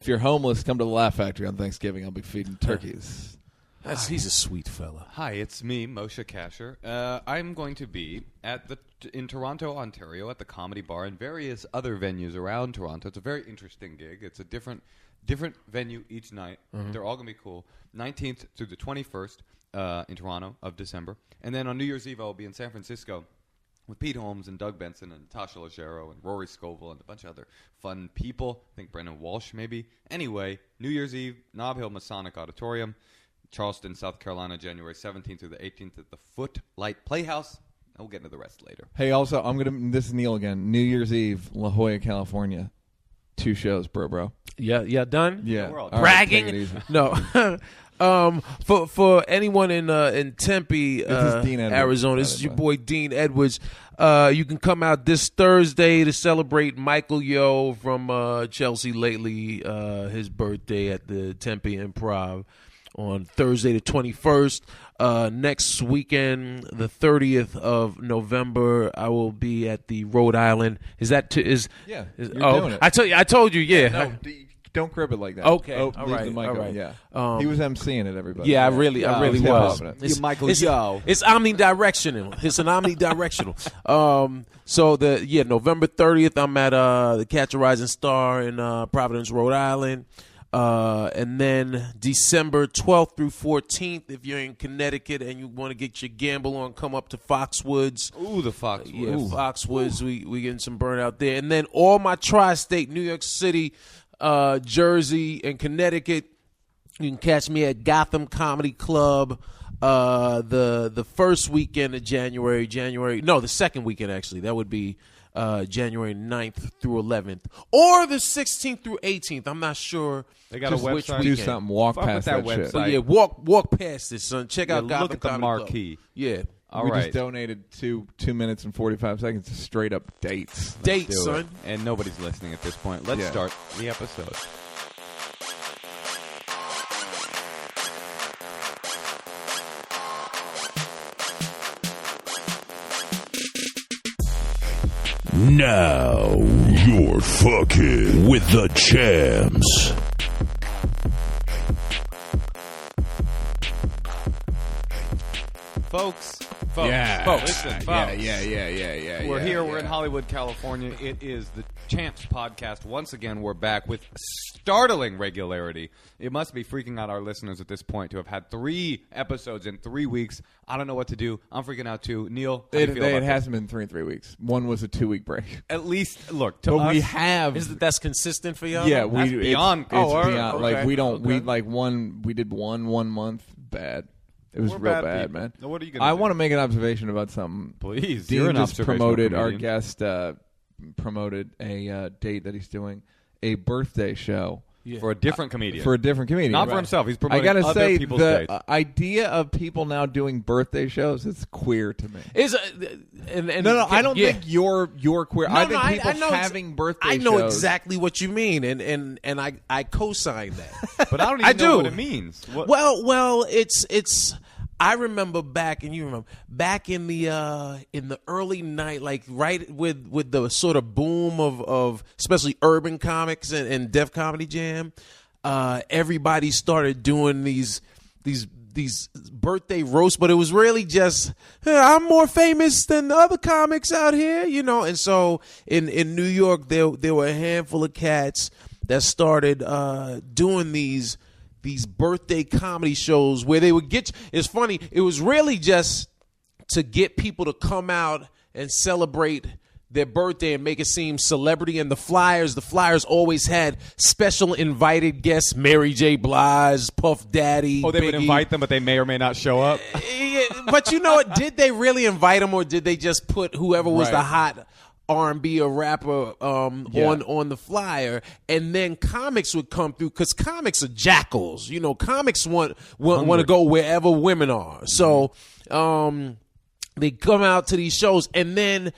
If you're homeless, come to the Laugh Factory on Thanksgiving. I'll be feeding turkeys. He's a sweet fella. Hi, it's me, Moshe Kasher. I'm going to be in Toronto, Ontario, at the Comedy Bar and various other venues around Toronto. It's a very interesting gig. It's a different venue each night. Mm-hmm. They're all going to be cool. 19th through the 21st in Toronto of December. And then on New Year's Eve, I'll be in San Francisco with Pete Holmes and Doug Benson and Natasha Leggero and Rory Scovel and a bunch of other fun people. I think Brendan Walsh, maybe. Anyway, New Year's Eve, Nob Hill Masonic Auditorium, Charleston, South Carolina, January 17th through the 18th at the Footlight Playhouse. We'll get into the rest later. Hey, also, this is Neal again. New Year's Eve, La Jolla, California. 2 shows, bro. Yeah, done? Yeah. Bragging? Right, no. For anyone in Tempe, Arizona, this is your boy Dean Edwards. You can come out this Thursday to celebrate Michael Yo from Chelsea Lately, his birthday at the Tempe Improv on Thursday the 21st. Next weekend, the 30th of November, I will be at the Rhode Island. Is that you're doing it. I told you, yeah. No, don't grip it like that. Okay, all right. Yeah, he was emceeing it. Everybody. Yeah, I really was. It's Michael Yo. It's omnidirectional. It's an omnidirectional. So November 30th, I'm at the Catch a Rising Star in Providence, Rhode Island. And then December 12th through 14th, if you're in Connecticut and you want to get your gamble on, come up to Foxwoods. Ooh, the Foxwoods. Yeah, Foxwoods. We getting some burnout there. And then all my tri-state, New York City, Jersey, and Connecticut, you can catch me at Gotham Comedy Club the first weekend of January. The second weekend, actually. That would be January 9th through 11th, or the 16th through 18th. I'm not sure. They got a website. Do something. Walk past that website. shit. Yeah, walk past it, son. Check out Gotham look at the Comedy marquee. Club. Yeah. We just donated 2 minutes and 45 seconds to straight up dates. Dates, son. And nobody's listening at this point. Let's start the episode. Now you're fucking with the champs. Folks. Yeah. Listen, folks. Yeah. We're here. We're in Hollywood, California. It is the Champs Podcast. Once again, we're back with startling regularity. It must be freaking out our listeners at this point to have had 3 episodes in 3 weeks. I don't know what to do. I'm freaking out too. Neal, how do you feel about it hasn't been 3 weeks. One was a 2-week break. At least, look, to but us, we have. That's consistent for y'all? Yeah, That's beyond. It's beyond. Okay. Like we don't. Okay. We did one month. Bad. It was We're real bad bad, man. Now, what are you gonna I do? want to make an observation about something. Please. Dean You're an just observational promoted our comedian. guest. Promoted a date that he's doing, a birthday show for a different comedian. For a different comedian, not for himself. He's promoting I gotta other say, people's the dates. idea of people now doing birthday shows is queer to me. No, I don't think you're queer. No, I think people I know having birthday I know shows. exactly what you mean, and I co-sign that. But I don't even know what it means. What? Well, it's. I remember back, and you remember back in the early night, like right with the sort of boom of especially urban comics and Def Comedy Jam. Everybody started doing these birthday roasts, but it was really just, hey, I'm more famous than the other comics out here, you know. And so in New York, there were a handful of cats that started doing these birthday comedy shows where they would get. It's funny. It was really just to get people to come out and celebrate their birthday and make it seem celebrity. And the flyers always had special invited guests: Mary J. Blige, Puff Daddy. Oh, they Biggie. would invite them, but they may or may not show up. But you know what? Did they really invite them, or did they just put whoever was the hot R&B or rapper on the flyer, and then comics would come through, because comics are jackals. You know, comics want to go wherever women are. So they come out to these shows, and then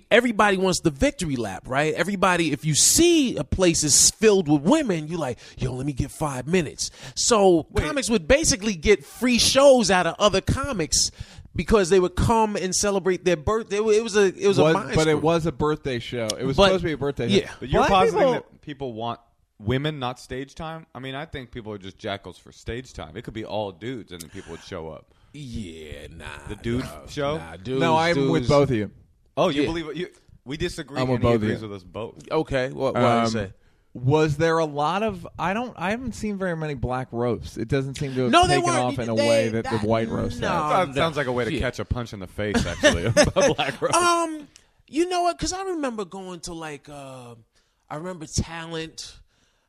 everybody wants the victory lap, right? Everybody, if you see a place is filled with women, you're like, yo, let me get 5 minutes. So comics would basically get free shows out of other comics, because they would come and celebrate their birthday. It was a mind but screw. it was a birthday show. It was supposed to be a birthday show. Yeah. But you're positing that people want women, not stage time. I mean, I think people are just jackals for stage time. It could be all dudes, and then people would show up. Yeah, nah. The dude show? Nah, dudes, No, I'm dudes. with both of you. Oh, you Yeah. believe it? We disagree. I'm with and he both of agrees you. with us both. Okay, what do you say? Was there a lot of? I haven't seen very many black roasts. It doesn't seem to have No, they taken weren't. off in a way that the white roast no. has. That sounds like a way to Yeah. catch a punch in the face, actually. A black roast. You know what? Because I remember going to I remember Talent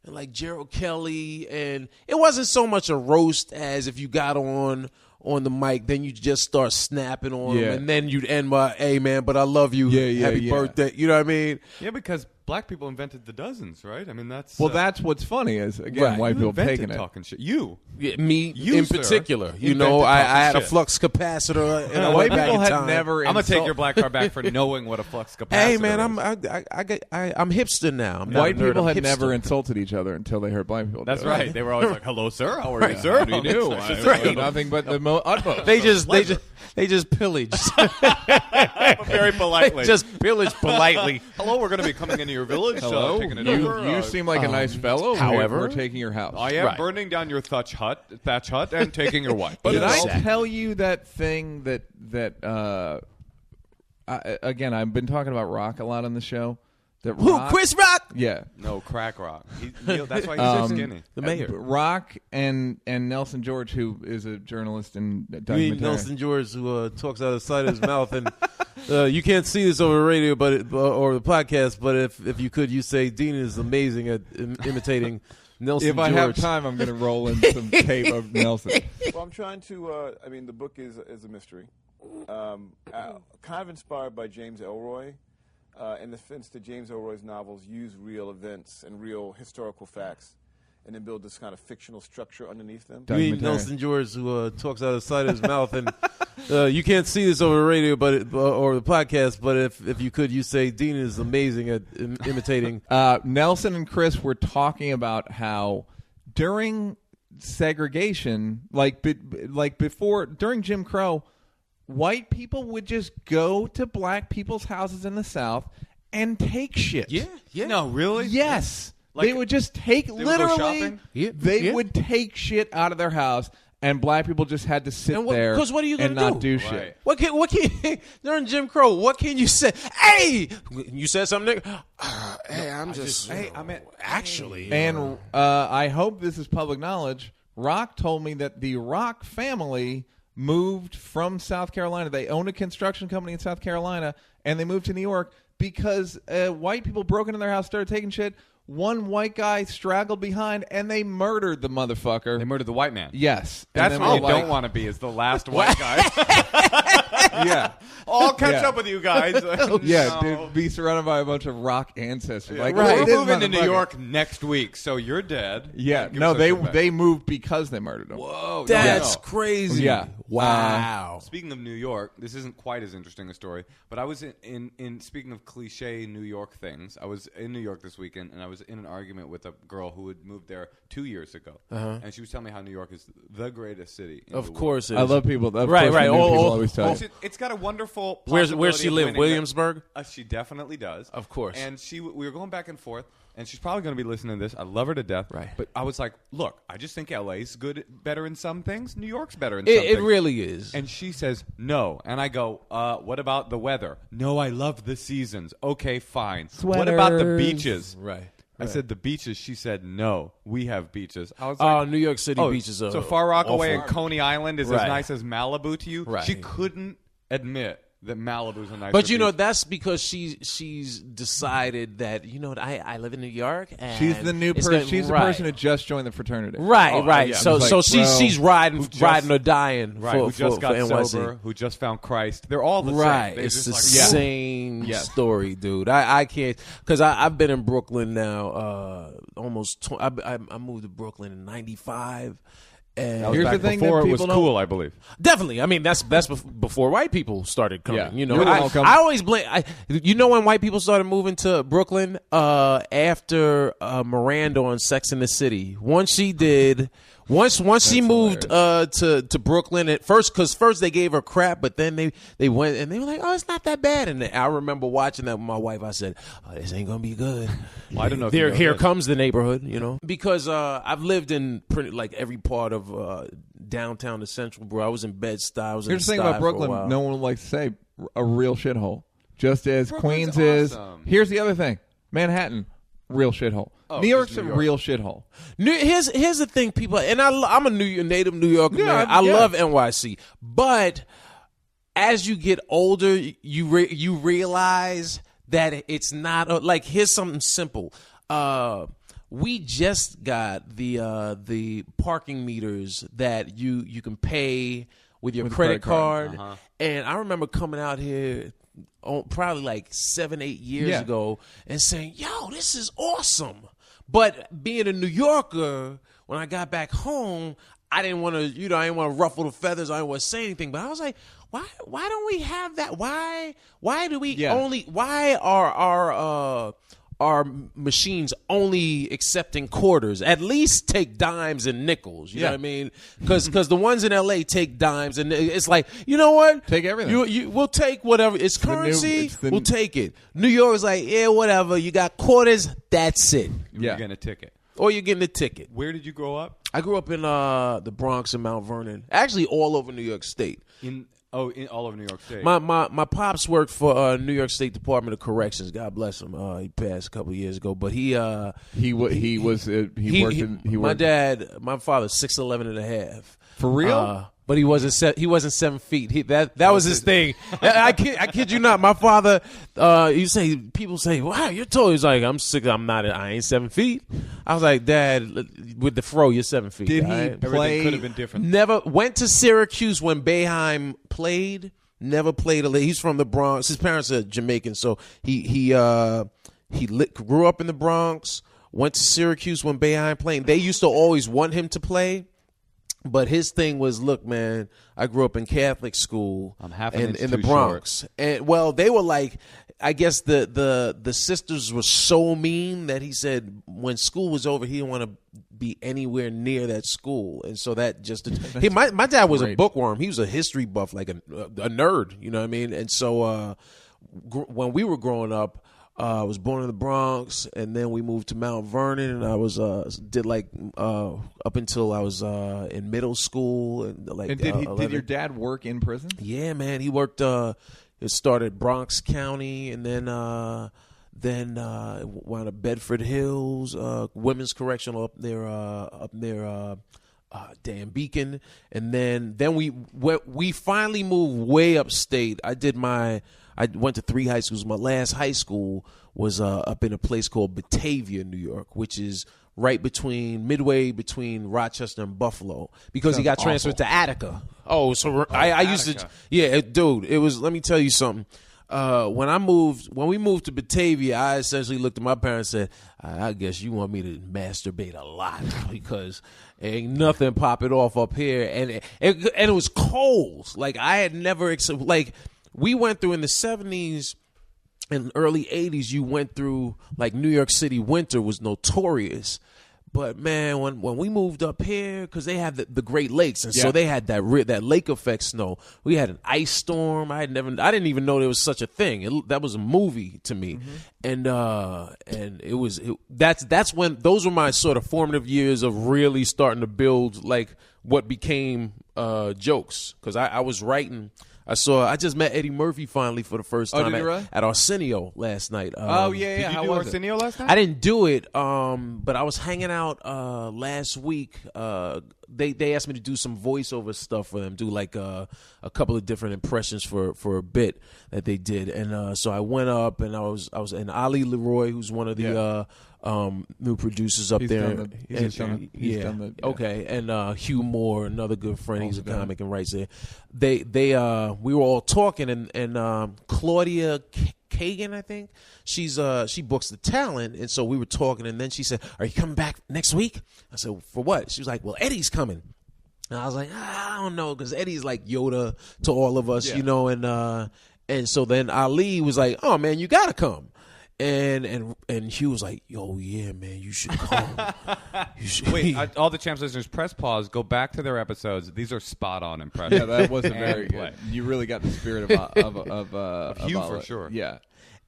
and like Gerald Kelly, and it wasn't so much a roast as if you got on the mic, then you just start snapping on Yeah. them, and then you'd end by, "Hey man, but I love you. Happy birthday." You know what I mean? Yeah, because black people invented the dozens, right? I mean, that's Well, that's what's funny is again Right. white you people invented taking it. talking shit. You. Yeah, me You, in sir, particular. You invented know, I talking had a shit. flux capacitor, and I White went back people in had time. never. I'm gonna take your black card back for knowing what a flux capacitor Hey man, is. I'm hipster now. I'm not White a nerd, people I'm had hipster. never insulted each other until they heard black people. That's do it. right. They were always like, "Hello, sir. How are you, sir? How do you do? Right. Nothing but the utmost. They just pillaged. Very politely. just pillaged politely. Hello, we're going to be coming into your village. Hello, taking it you, over. you seem like a nice fellow. however- we're taking your house. I am Right. burning down your thatch hut, and taking your wife. Did I Exactly. tell you that thing that again? I've been talking about rock a lot on the show. That Who? Rock, Chris Rock? Yeah, No, crack rock. Neal, that's why he's so skinny. The mayor. Rock and Nelson George, who is a journalist and You mean documentary. Nelson George, who talks out of the side of his mouth, and you can't see this over the radio, or the podcast. But if you could, you say Dean is amazing at imitating Nelson If George. I have time, I'm going to roll in some tape of Nelson. Well, I'm trying to. I mean, the book is a mystery, kind of inspired by James Ellroy, in the sense that James Ellroy's novels use real events and real historical facts, and then build this kind of fictional structure underneath them. You mean Documentary. Nelson George, who talks out of the side of his mouth, and you can't see this over the radio, or the podcast. But if you could, you say Dean is amazing at imitating. Nelson and Chris were talking about how during segregation, like before, during Jim Crow, white people would just go to black people's houses in the South and take shit. yeah. No, really? Yes. Like, they would just take would go literally. shopping? Yeah, They yeah. would take shit out of their house, and black people just had to sit And what- there 'cause what are you and gonna not do Right. shit. What can during Jim Crow? What can you say? Hey, you said something. Hey, I'm just. Hey, I mean, actually. And I hope this is public knowledge. Rock told me that the Rock family moved from South Carolina. They owned a construction company in South Carolina, and they moved to New York because white people broke into their house, started taking shit. One white guy straggled behind, and they murdered the motherfucker. they murdered the white man. Yes. And That's then what were you like- don't want to be, is the last white guy. Yeah. I'll catch Yeah. up with you guys. Yeah, No. to be surrounded by a bunch of Rock ancestors. Like, Right. look at We're this moving to New motherfucker. York next week, so you're dead. Yeah, Give no, us a they feedback. they moved because they murdered him. Whoa, That's no. crazy. Yeah. Wow. Speaking of New York, this isn't quite as interesting a story, but I was in speaking of cliche New York things, I was in New York this weekend, and I was in an argument with a girl who had moved there 2 years ago, and she was telling me how New York is the greatest city. In the Of world. course, it I is. love people. Of Right, course right. we knew Oh, people oh, always tell you. It's got a wonderful. Where's possibility she of live? winning Williamsburg. She definitely does. Of course. And we were going back and forth, and she's probably going to be listening to this. I love her to death. Right. But I was like, look, I just think LA's better in some things. New York's better in some It things. really is. And she says, no. And I go, what about the weather? No, I love the seasons. Okay, fine. What about the Sweaters. beaches? Right. I said, the beaches. She said, no, we have beaches. I was Oh, like, New York City beaches are so Far Rockaway and awful. Coney Island is Right. as nice as Malibu to you? Right. She couldn't admit that Malibu's a nicer But you know beach. that's because she's decided that what I live in New York and She's the new it's person. gonna- She's the right. person who just joined the fraternity. Right, Oh, right. yeah. So It's so like, she's bro, riding or dying Right, for, who just for, got for NYC. sober, who just found Christ. They're all the Right, same. They it's just the like, same Yes. story, dude. I can't because I've been in Brooklyn now almost. I moved to Brooklyn in '95, And That was Here's back the thing before that it was people cool, I believe. definitely, I mean that's before white people started coming. Yeah. You know, You're welcome. I always blame. You know when white people started moving to Brooklyn after Miranda on Sex and the City. Once she she moved to Brooklyn at first, because first they gave her crap, but then they went and they were like, oh, it's not that bad. And I remember watching that with my wife. I said, oh, this ain't gonna be good. Well, I don't know. If you know Here this. comes the neighborhood, you know, because I've lived in pretty like every part of downtown to Central, bro. I was in Bed-Stuy. I was Here's in the thing about Stuy for a Brooklyn. while. No one would like to say a real shithole. Just as Brooklyn's Queens is. awesome. Here's the other thing. Manhattan, real shithole. Oh, New York's New a York. real shithole. Here's the thing, people, and I'm a native New Yorker, Yeah, man. I yeah. love NYC, but as you get older, you realize that it's not like. Here's something simple. We just got the parking meters that you can pay with your credit card, and I remember coming out here probably like 7-8 years ago and saying, yo, this is awesome. But being a New Yorker, when I got back home, I didn't want to, I didn't want to ruffle the feathers. I didn't want to say anything. But I was like, why don't we have that? Why do we why are our machines only accepting quarters? At least take dimes and nickels. You know what I mean? Because the ones in LA take dimes, and it's like, you know what? Take everything. We'll take whatever. It's currency. We'll take it. New York is like, yeah, whatever. You got quarters. That's it. Yeah. You're getting a ticket. Or you're getting a ticket. Where did you grow up? I grew up in the Bronx and Mount Vernon. Actually, all over New York State. In all over New York State. My pops worked for New York State Department of Corrections. God bless him. He passed a couple of years ago, but he worked in. My father's 6'11" and a half. For real? But he wasn't 7 feet. That was his thing. I kid you not. My father, people say, wow, you're tall. He's like, I'm 6. I'm not. I ain't 7 feet. I was like, Dad, with the fro, you're 7 feet. Did he right? play? Everything could have been different. Never went to Syracuse when Boeheim played. Never played he's from the Bronx. His parents are Jamaican, so he grew up in the Bronx. Went to Syracuse when Boeheim played. They used to always want him to play. But his thing was, look, man, I grew up in Catholic school I'm half an inch in the too Bronx. And well, they were like, I guess the sisters were so mean that he said when school was over, he didn't want to be anywhere near that school. And so that just my dad was a bookworm. He was a history buff, like a nerd, you know what I mean? And so when we were growing up, I was born in the Bronx, and then we moved to Mount Vernon, and I was up until I was in middle school. And did your dad work in prison? Yeah, man, he worked. It started Bronx County, and then wound up Bedford Hills, Women's Correctional up near Beacon, and then we finally moved way upstate. I went to 3 high schools. My last high school was up in a place called Batavia, New York, which is right midway between Rochester and Buffalo, because he got transferred to Attica. Oh, so I used to, dude. It was. Let me tell you something. When we moved to Batavia, I essentially looked at my parents and said, I guess you want me to masturbate a lot because ain't nothing popping off up here, and it was cold. Like I had never we went through in the 70s and early 80s. You went through like New York City winter was notorious. But man, when we moved up here, because they have the Great Lakes, and so they had that lake effect snow. We had an ice storm. I didn't even know there was such a thing. That was a movie to me, and that's when those were my sort of formative years of really starting to build like what became jokes. Because I was writing. I just met Eddie Murphy finally for the first time at Arsenio last night. How Did you was do it? Arsenio last night? I didn't do it, but I was hanging out last week. They asked me to do some voiceover stuff for them, do like a couple of different impressions for a bit that they did, and so I went up and I was and Ali Leroy, who's one of the new producers up there. Okay, and Hugh Moore, another good friend. He's a comic and writes there. We were all talking, and Claudia Kagan, I think she books the talent, and so we were talking, and then she said, "Are you coming back next week?" I said, "For what?" She was like, "Well, Eddie's coming." And I was like, I don't know, because Eddie's like Yoda to all of us, you know, and so then Ali was like, oh man, you gotta come. And Hugh was like, yo, yeah, man, you should come. You should. Wait, all the Champs listeners, press pause, go back to their episodes. These are spot on impressions. Yeah, that wasn't very good. You really got the spirit of Hugh for sure. Yeah.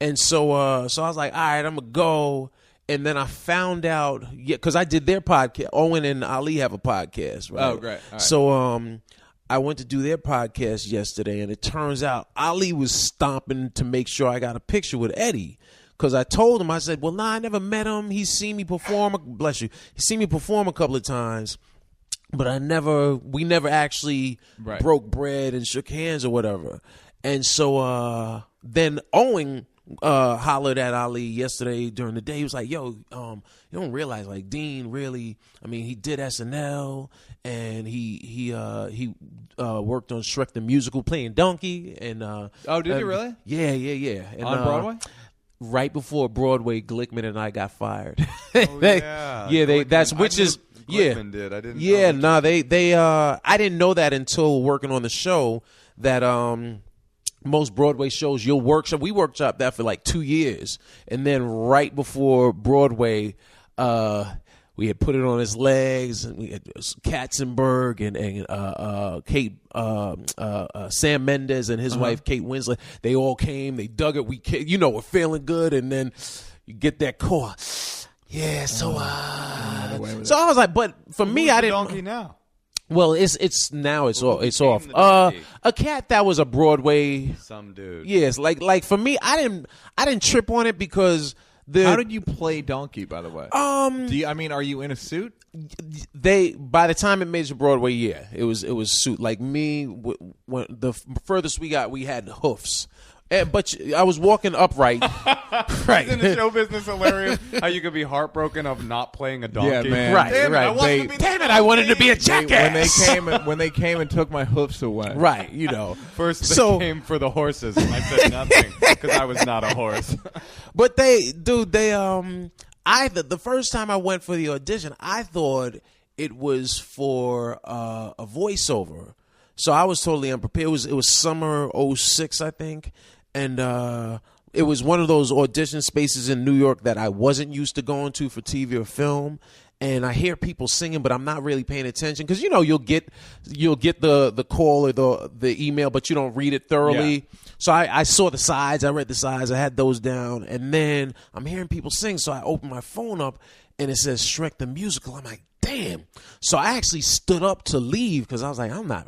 And so I was like, all right, I'm gonna go. And then I found out, because I did their podcast. Owen and Ali have a podcast, right? Oh, great. All right. So I went to do their podcast yesterday, and it turns out Ali was stomping to make sure I got a picture with Eddie. Because I told him, I said, well, nah, I never met him. He's seen me perform. Bless you. He's seen me perform a couple of times, but we never actually broke bread and shook hands or whatever. And so then Owen hollered at Ali yesterday during the day. He was like, yo, you don't realize, like, Dean really, I mean, he did SNL, and he worked on Shrek the Musical playing Donkey. And oh, did he really? Yeah. And, on Broadway? Right before Broadway, Glickman and I got fired. Oh, yeah. Glickman did. I didn't. Yeah, no, they. I didn't know that until working on the show. That most Broadway shows you'll workshop. We workshopped that for like 2 years, and then right before Broadway, we had put it on his legs, and we had Katzenberg and Kate, Sam Mendes and his wife Kate Winslet. They all came. They dug it. We're feeling good, and then you get that call. Yeah, so I was like, but for me, I didn't. Donkey now. Well, it's off. A cat that was a Broadway. Some dude. Yes, like for me, I didn't trip on it because. How did you play Donkey, by the way? Are you in a suit? By the time it made it to Broadway, yeah, it was suit. Like me, when the furthest we got, we had hoofs. But I was walking upright. Right. Isn't the show business hilarious? How you could be heartbroken of not playing a donkey? Yeah, man. Right, Damn right. I wanted to be a jackass. When they came and took my hoofs away. Right, First they came for the horses, and I said nothing because I was not a horse. But the first time I went for the audition, I thought it was for a voiceover. So I was totally unprepared. It was summer 06, I think. And it was one of those audition spaces in New York that I wasn't used to going to for TV or film. And I hear people singing, but I'm not really paying attention because you'll get the call or the email, but you don't read it thoroughly. Yeah. So I saw the sides, I read the sides, I had those down, and then I'm hearing people sing. So I open my phone up, and it says Shrek the Musical. I'm like, damn. So I actually stood up to leave because I was like, I don't have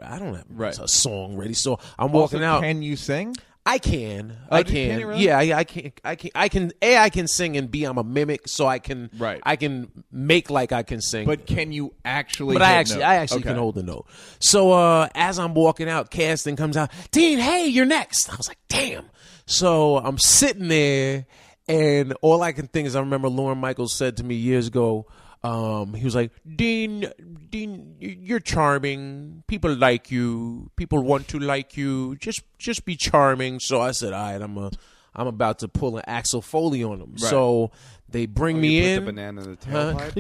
a song ready. So I'm walking out. Can you sing? I can. Oh, I can. Can you really? Yeah, I can. I can sing, and B, I'm a mimic, so I can. Right. I can make like I can sing. But can you actually? But I actually can hold the note. So as I'm walking out, casting comes out. Dean, hey, you're next. I was like, damn. So I'm sitting there, and all I can think is I remember Lorne Michaels said to me years ago. He was like, Dean, you're charming. People like you. People want to like you. Just be charming. So I said, all right, I'm about to pull an Axel Foley on them. Right. So they bring me in. Put the banana in the tailpipe?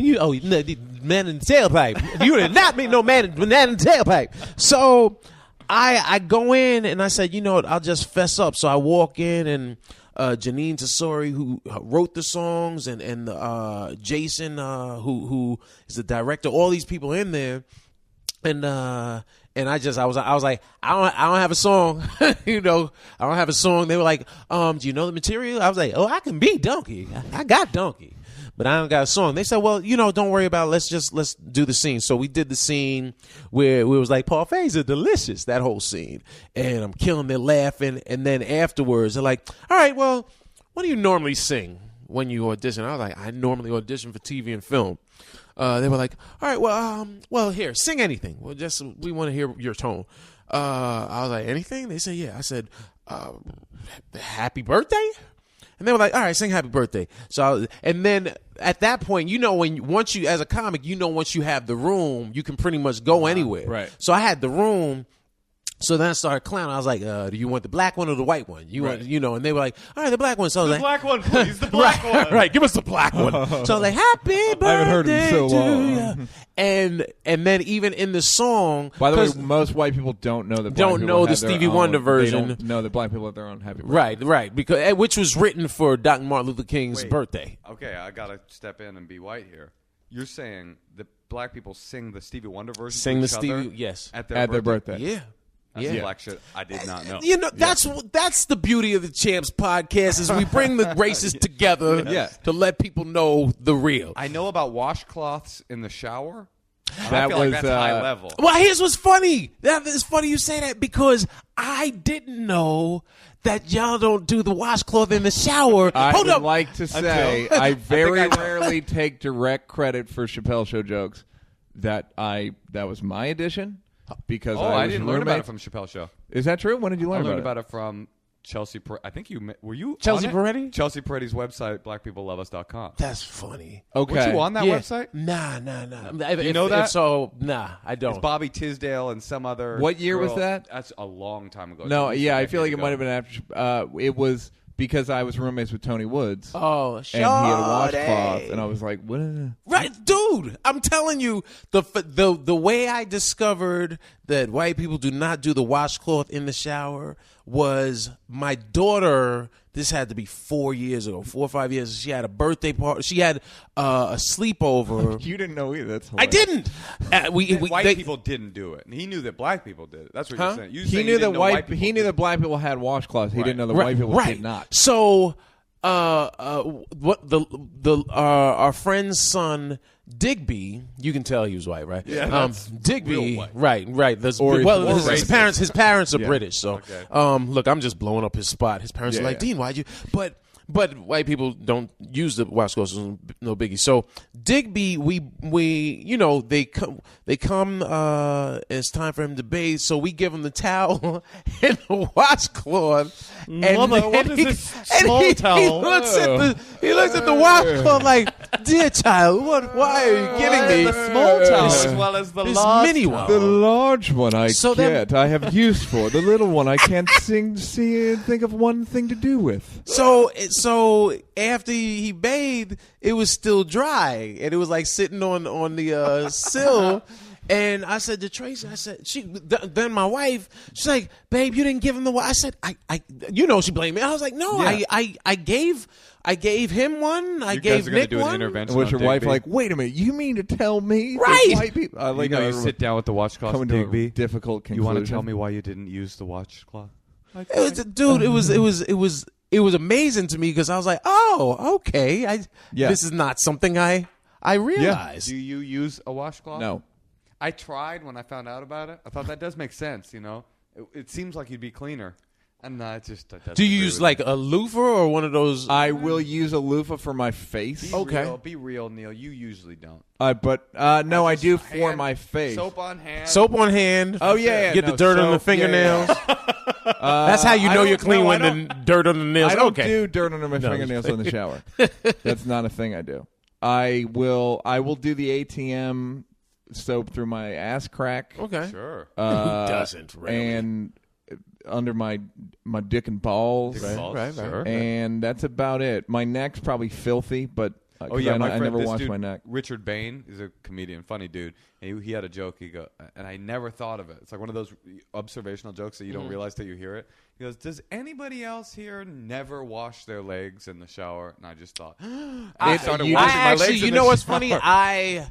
The man in the tailpipe. You did not make no banana in the tailpipe. So I go in and I said, you know what, I'll just fess up. So I walk in and Janine Tesori, who wrote the songs, and Jason, who is the director, all these people in there, and I was like, I don't have a song, I don't have a song. They were like, do you know the material? I was like, oh, I can be Donkey. I got Donkey, but I don't got a song. They said, well, don't worry about it. Let's do the scene. So we did the scene where it was like, parfaits are delicious, that whole scene. And I'm killing it, laughing. And then afterwards, they're like, all right, well, what do you normally sing when you audition? I was like, I normally audition for TV and film. They were like, all right, well, here, sing anything. We want to hear your tone. I was like, anything? They said, yeah. I said, happy birthday? And they were like, all right, sing happy birthday. So, and then at that point, once you, as a comic, once you have the room, you can pretty much go anywhere. Right. So I had the room, So then I started clowning. I was like, do you want the black one or the white one? You want, and they were like, all right, the black one. So I was The like, black one, please. The black one. right, give us the black one. So I was like, happy birthday I haven't heard it in so to long. you. And then even in the song, By the way, 'cause- most white people don't know that. Don't know the Stevie Wonder version. They don't know that black people have their own happy birthday. right, because which was written for Dr. Martin Luther King's birthday. Okay, I gotta step in and be white here. You're saying that black people sing the Stevie Wonder version Sing to the each other Stevie, yes, at At their birthday. yeah. That's Yeah. black shit I did not know. That's the beauty of the Champs podcast is we bring the races together to let people know the real. I know about washcloths in the shower. That I feel was like that's high level. Well, here's what's funny. That is funny you say that because I didn't know that y'all don't do the washcloth in the shower. I Hold would up. like to say I very rarely take direct credit for Chappelle Show jokes. That was my addition because I was didn't learn about it roommate. from Chappelle Show. Is that true? When did you I learn learned about about it from Chelsea. I think were you Chelsea on it? Peretti? Chelsea Peretti's website, blackpeopleloveus.com. That's funny. Okay. Weren't you on that website? Nah. You know that? If so, nah, I don't. It's Bobby Tisdale and some other. What year was girl. that? That's a long time ago. No, At least yeah, a I feel like decade it might ago. have been after. It was because I was roommates with Tony Woods. Oh, and he had a washcloth, Shorty. and I was like, "What?" Right, dude. I'm telling you, the way I discovered that white people do not do the washcloth in the shower was my daughter. This had to be 4 years ago, 4 or 5 years. She had a birthday party. She had a sleepover. You didn't know either. That's I hilarious. didn't. White people didn't do it. And he knew that black people did it. That's what Huh? you're saying. He knew that he knew that black people had washcloths. He didn't know that white people did not. So, what our friend's son Digby, you can tell he was white, right? Yeah, Digby, real white. right. His racist. his parents are Yeah. British. So, Okay. look, I'm just blowing up his spot. His parents are like, Dean, why'd you? But white people don't use the washcloth, so no biggie. So Digby, they come. It's time for him to bathe, so we give him the towel and the washcloth. And Mother, what is this small towel? He looks at the washcloth like, dear child, why are you giving me the small towel this- as well as the this large mini towel. one? The large one I So then- get, I have use for. The little one I can't think of one thing to do with. So after he bathed, it was still dry, and it was like sitting on the sill. And I said to Tracy, then my wife, she's like, babe, you didn't give him the one. I said, she blamed me. I was like, no, Yeah. I gave him one. I You gave guys are gonna Nick do an one. intervention. Was your on wife Digby? like, wait a minute, you mean to tell me that Right. white people... I like You know, how you everyone- sit down with the washcloth, coming to a Digby. difficult You conclusion. want to tell me why you didn't use the washcloth? It was amazing to me because I was like, oh, okay. This is not something I realized. Do you use a washcloth? No. I tried when I found out about it. I thought that does make sense, you know? It seems like you'd be cleaner. And it just doesn't Do you agree use with like me. a loofah or one of those? I will use a loofah for my face. Be real, Neal. You usually don't. But no, I do Just for hand- my face. Soap on hand. Soap on hand. Oh, yeah. Get no, the dirt on the soap, yeah, fingernails. yeah. That's how you I know don't- you're clean no, I when don't- the dirt on the nails. I don't Okay. do dirt under my No, fingernails in the shower. That's not a thing I do. I will do the ATM soap through my ass crack. Okay. Sure. Who doesn't, really? And under my dick and balls. Right. Sure. And that's about it. My neck's probably filthy, but Oh yeah, I never this wash dude, my neck. Richard Bain is a comedian, funny dude. And he had a joke. He go, and I never thought of it. It's like one of those observational jokes that you don't realize that you hear it. He goes, "Does anybody else here never wash their legs in the shower?" And I just thought, I started you- washing my legs. you in know the what's shower. funny? I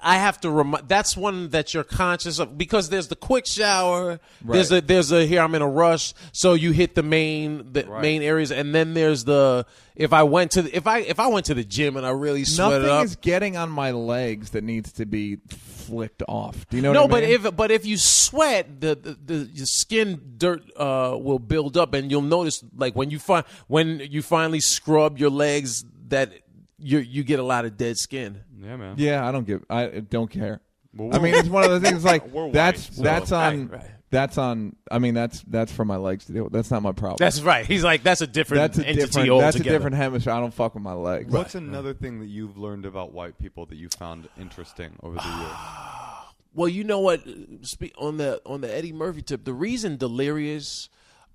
have to remind. That's one that you're conscious of because there's the quick shower. Right. There's a here I'm in a rush, so you hit the main areas, and then there's the if I went to the gym and I really sweated Nothing up. is getting on my legs that needs to be flicked off. Do you know No, what I mean? but if you sweat, the your skin dirt will build up, and you'll notice like when you finally scrub your legs that you get a lot of dead skin. Yeah, man. Yeah, I don't care. Well, I mean, it's one of those things like We're white, that's so- on Right. that's on. I mean, that's for my legs to deal with. That's not my problem. That's right. He's like that's a different That's a entity different. altogether. That's a different hemisphere. I don't fuck with my legs. What's another thing that you've learned about white people that you found interesting over the years? Well, you know what? On the Eddie Murphy tip, the reason Delirious,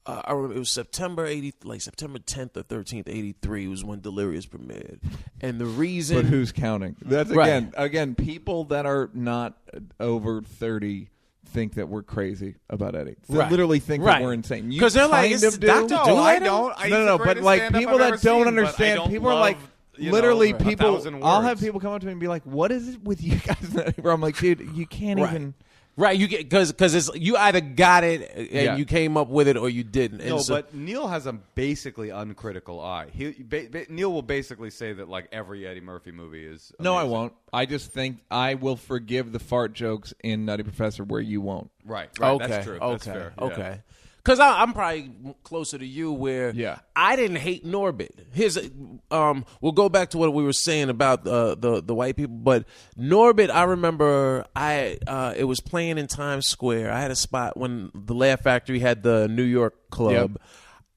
I remember it was September 10th or 13th, 83 was when Delirious premiered, and the reason. But who's counting? That's Right. again, people that are not over 30 think that we're crazy about Eddie. They Right. literally think Right. that we're insane. You 'Cause they're like, kind it's of do. Dr. No, Doolittle? I don't. No, but like people that don't understand, people are like, literally, people. I'll have people come up to me and be like, "What is it with you guys?" I'm like, dude, you can't Right. even. Right, you get because it's you either got it and Yeah. you came up with it or you didn't. And No, so, but Neal has a basically uncritical eye. Neal will basically say that like every Eddie Murphy movie is. No, I amazing. won't. I just think I will forgive the fart jokes in Nutty Professor where you won't. Right. okay, That's true. okay, That's fair. Yeah. okay. Because I'm probably closer to you, where Yeah. I didn't hate Norbit. We'll go back to what we were saying about the white people, but Norbit, I remember it was playing in Times Square. I had a spot when the Laugh Factory had the New York club. Yep.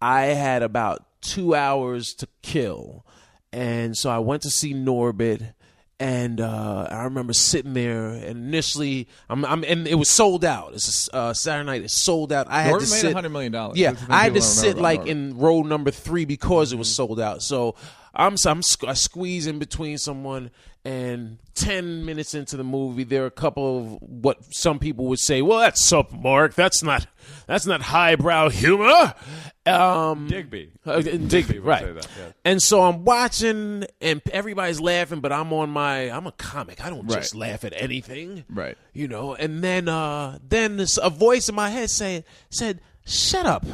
I had about 2 hours to kill, and so I went to see Norbit. And I remember sitting there, and initially, and it was sold out. It's a Saturday night. It's sold out. I had Norton to made sit $100 million. Yeah, That's the thing I had people to don't sit remember like about Norton. in row number 3 because it was sold out. So I squeeze in between someone, and 10 minutes into the movie, there are a couple of what some people would say, "Well, that's soap, Mark. That's not highbrow humor." Digby. Digby, would right? say that, yeah. And so I'm watching, and everybody's laughing, but I'm a comic. I don't just laugh at anything, Right. You know. And then a voice in my head said, "Shut up,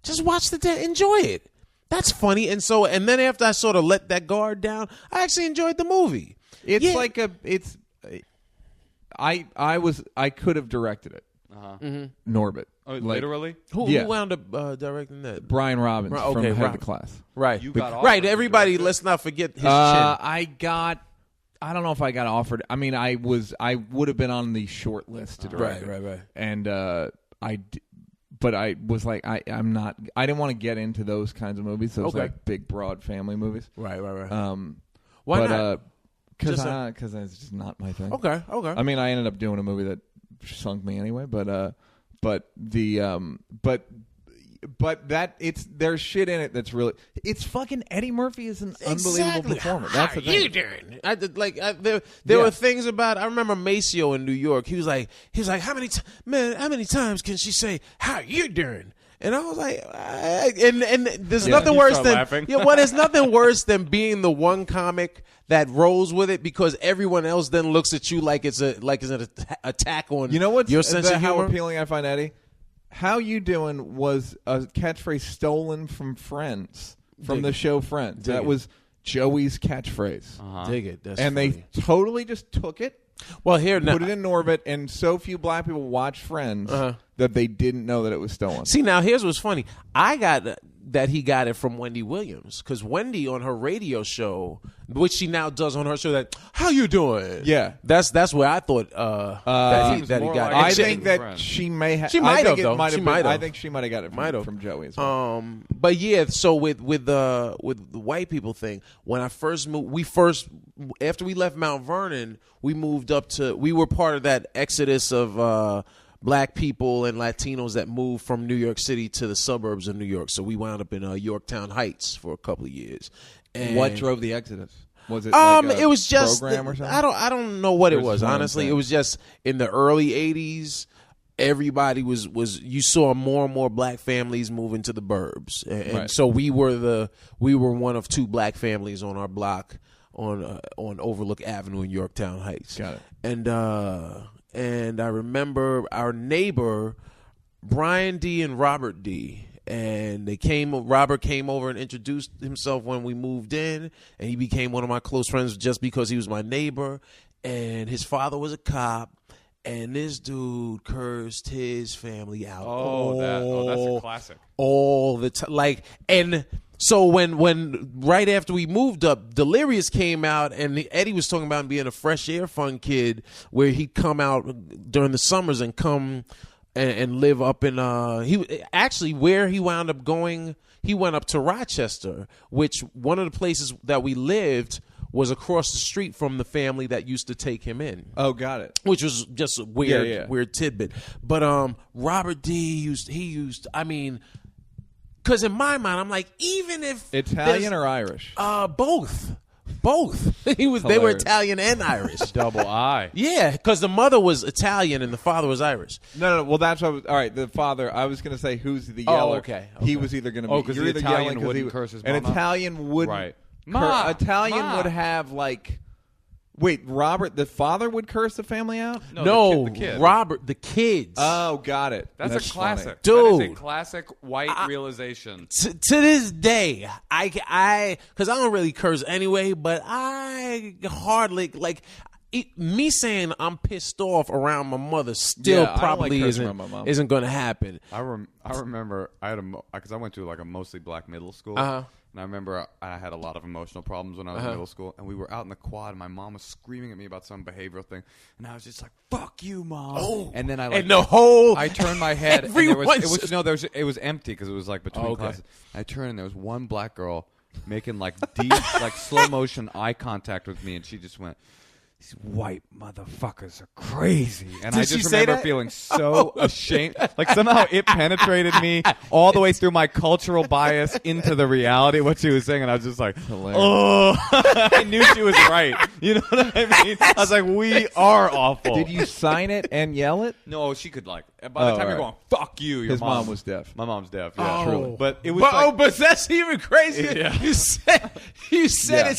just watch enjoy it. That's funny." And then after I sort of let that guard down, I actually enjoyed the movie. It's Yeah. like I could have directed it. Norbit. Oh, Like, literally? Who Yeah. wound up directing that? Brian Robbins Right, from okay, Head of Robin. the Class. Right, You got offered right. to Everybody, direct it? let's not forget his chin. I don't know if I got offered. I mean, I would have been on the short list to direct. Right. And but I was like, I'm not. I didn't want to get into those kinds of movies. Those Okay. like big, broad family movies. Right. Why not? Because Just it's just not my thing. Okay. I mean, I ended up doing a movie that sunk me anyway. But there's shit in it that's really. It's fucking Eddie Murphy is an unbelievable performer. That's the How you thing. doing? There were things about. I remember Maceo in New York. He was like, how many times can she say how you doing? And I was like, and there's nothing you worse start than laughing. there's nothing worse than being the one comic that rolls with it because everyone else then looks at you like it's an attack on You know what's your sense of how humor. appealing I find Eddie? How you doing was a catchphrase stolen from Friends, from the show Friends. Dig that it. was Joey's catchphrase. Dig it. That's And funny. they totally just took it, well here now. put it in Norbit, and so few black people watch Friends that they didn't know that it was stolen. See, now here's what's funny. I got that he got it from Wendy Williams because Wendy on her radio show, which she now does on her show, that how you doing? Yeah. that's where I thought that he more got. like I it. think that Friends. she may have. She might have, it though. might She been- might have. I think she might have got it from Joey as well. But yeah, so with the white people thing, when I first moved, after we left Mount Vernon, we were part of that exodus of black people and Latinos that moved from New York City to the suburbs of New York. So we wound up in Yorktown Heights for a couple of years. And What drove the exodus? Was it like a it was just program or something? I don't know what it Or was, just one honestly. thing? It was just in the early 80s. Everybody was you saw more and more black families moving to the burbs, and Right. so we were one of 2 black families on our block on Overlook Avenue in Yorktown Heights. Got it. And I remember our neighbor Brian D and Robert D. And Robert came over and introduced himself when we moved in, and he became one of my close friends just because he was my neighbor. And his father was a cop, and this dude cursed his family out. That's a classic. All the time. And so when right after we moved up, Delirious came out, and Eddie was talking about being a fresh air fun kid, where he'd come out during the summers and come and live up in where he wound up going. He went up to Rochester, which one of the places that we lived was across the street from the family that used to take him in. Oh, got it. Which was just a weird tidbit. But Robert D. I mean, because in my mind, I'm like, even if Italian or Irish? Both. They were Hilarious. Italian and Irish. Double I. Yeah, because the mother was Italian and the father was Irish. No. Well, that's what all right. The father. I was going to say who's the yeller. Okay. He was either going to be. Oh, 'cause you're the either Italian yelling 'cause wouldn't he, curse his an mama? Italian wouldn't. Right. Italian would have like. Wait, Robert, the father would curse the family out? No, the kid. Robert, the kids. Oh, got it. That's a classic. Dude. That is a classic white realization. To this day, I because I don't really curse anyway, but I hardly like me saying I'm pissed off around my mother. Still, Yeah, I don't like probably cursing around my mom. isn't going to happen. I remember I had because I went to like a mostly black middle school. And I remember I had a lot of emotional problems when I was in middle school, and we were out in the quad, and my mom was screaming at me about some behavioral thing, and I was just like, "Fuck you, mom!" Oh, and then I turned my head, and it was empty because it was like between okay. classes. I turned, and there was one black girl making like deep, like slow motion eye contact with me, and she just went, "These white motherfuckers are crazy." And Did I she just say remember that? feeling so ashamed. Like somehow it penetrated me all the way through my cultural bias into the reality of what she was saying. And I was just like, oh, I knew she was right. You know what I mean? I was like, we are awful. Did you sign it and yell it? No, she could like, by the time you're going, fuck you, your His mom was deaf. My mom's deaf. Yeah, Oh. truly. But it was but that's even crazier. Yeah. You said Yeah. it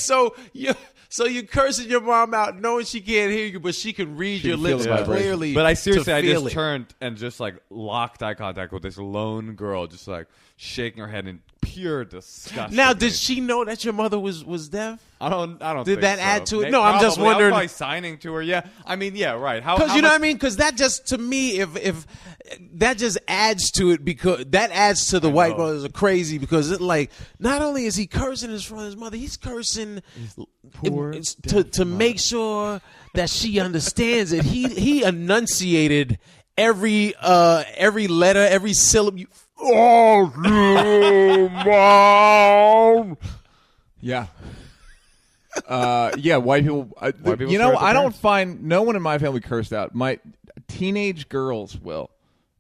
so you're cursing your mom out knowing she can't hear you, but she can read your can feel lips the vibration. clearly. But I seriously, I feel just it. turned and just like locked eye contact with this lone girl, just like shaking her head in pure disgust. Now, at me. did she know that your mother was deaf? I don't. Did think that so. add to it? Maybe- No, I'm just probably. I was wondering- probably signing to her. Yeah, I mean, yeah, right. How? Because how you know much- what I mean? Because that just, to me, if that just adds to it, because that adds to the white brothers are crazy, because it like not only is he cursing in front of his mother, he's cursing it's to make sure that she understands it. He enunciated every letter, every syllable. Oh, mom. Yeah. Yeah, white people. people You know, swear at their I don't parents. find no one in my family cursed out. My teenage girls will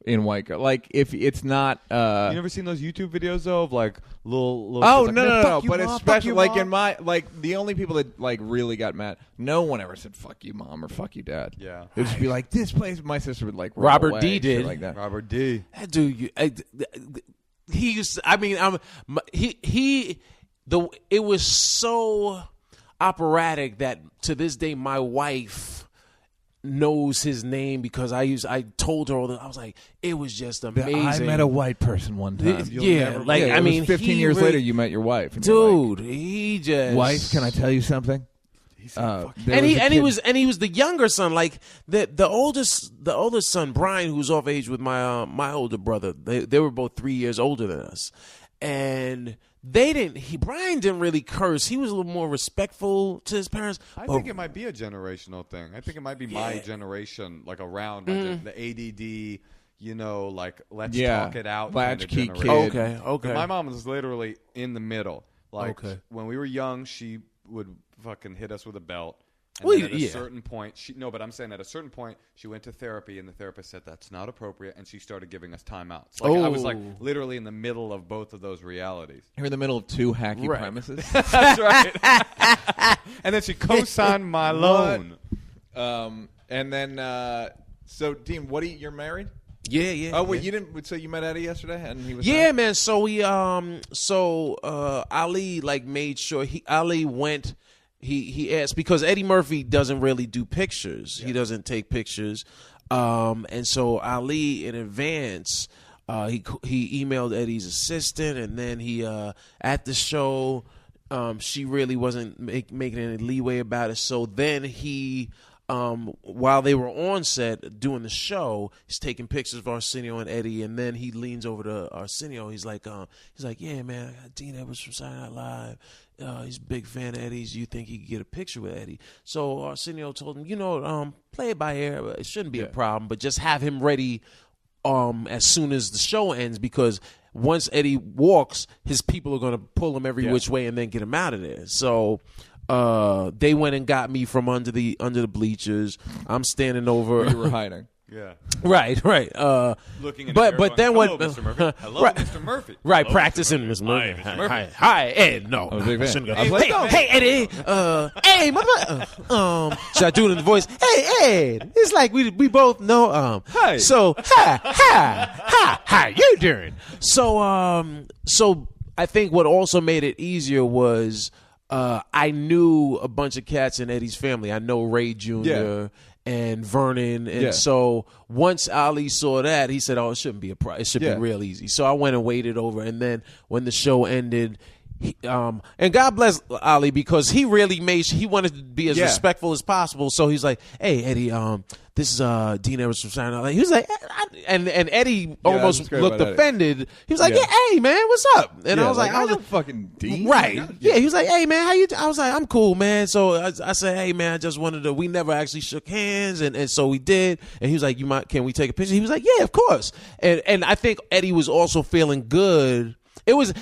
in white girl. Like if it's not. You never seen those YouTube videos though of like little Oh kids, no like, no no! fuck you, But Mom, fuck especially you, like Mom." in my the only people that like really got mad. No one ever said "fuck you, mom" or "fuck you, dad." Yeah. It'd just be like this place. My sister would like run Robert away, D. shit did. like that. Robert D. That dude, he used. I mean, it was so operatic that to this day my wife knows his name because I told her all that. I was like, it was just amazing. I met a white person one time. Yeah, like Yeah, I it was mean, 15 he years really- later, you met your wife, and you're dude. He just like, wife, can I tell you something? There And was a kid- he was the younger son, like the oldest son, Brian, who's off age with my my older brother. They were both 3 years older than us, and Brian didn't really curse. He was a little more respectful to his parents. I but think it might be a generational thing. I think it might be my generation, like around the ADD. You know, like let's talk it out. Latchkey kind of generation. kid. okay. My mom was literally in the middle. Like Okay. when we were young, she would fucking hit us with a belt. And Well, then at a yeah. certain point, but I'm saying at a certain point, she went to therapy, and the therapist said that's not appropriate, and she started giving us timeouts. Like I was like Oh. literally in the middle of both of those realities. You're in the middle of two hacky Right. premises. That's right. And then she co-signed my loan. And then, so Dean, you're married? Yeah. Oh wait, yeah. you didn't. So you met Eddie yesterday, and he was Yeah, man. So we Ali like made sure Ali went. He asked because Eddie Murphy doesn't really do pictures. He doesn't take pictures, and so Ali in advance. He emailed Eddie's assistant, and then he at the show. She really wasn't making any leeway about it. So then he. While they were on set doing the show, he's taking pictures of Arsenio and Eddie, and then he leans over to Arsenio. He's like, yeah, man, I got Dean Edwards from Saturday Night Live. He's a big fan of Eddie's. You think he could get a picture with Eddie? So Arsenio told him, play it by ear. It shouldn't be a problem, but just have him ready as soon as the show ends, because once Eddie walks, his people are going to pull him every which way and then get him out of there. So they went and got me from under the bleachers. I'm standing over. You were hiding. Yeah. Right. Looking in but the mirror then going, what? Hello, Mr. Murphy. Hello, Right. Mr. Murphy. Right, Hello, practicing Mr. Miss Murphy. Murphy. Hi, Mr. Murphy. Hi, Ed. No, I was a big fan. shouldn't go. I played Hey, Eddie. Hey, mother. Should I do it in the voice? Hey, Ed. It's like we both know. Hi. So, how you doing? So I think what also made it easier was I knew a bunch of cats in Eddie's family. I know Ray Jr. Yeah. and Vernon, and Yeah. so once Ali saw that, he said, "Oh, it shouldn't be a problem. It should Yeah. be real easy." So I went and waited over, and then when the show ended, and God bless Ali because he really he wanted to be as Yeah. respectful as possible. So he's like, "Hey, Eddie, this is Dean Evers from Saturday Night Live." He was like, and Eddie almost that's great looked about Eddie. offended. He was like, Yeah. "Yeah, hey man, what's up?" And Yeah, I was like, I know fucking Dean. Right. Yeah. He was like, "Hey man, how you?" I was like, "I'm cool, man." So I said, "Hey man, I just wanted to." We never actually shook hands, and so we did. And he was like, Can we take a picture?" He was like, "Yeah, of course." And I think Eddie was also feeling good. It was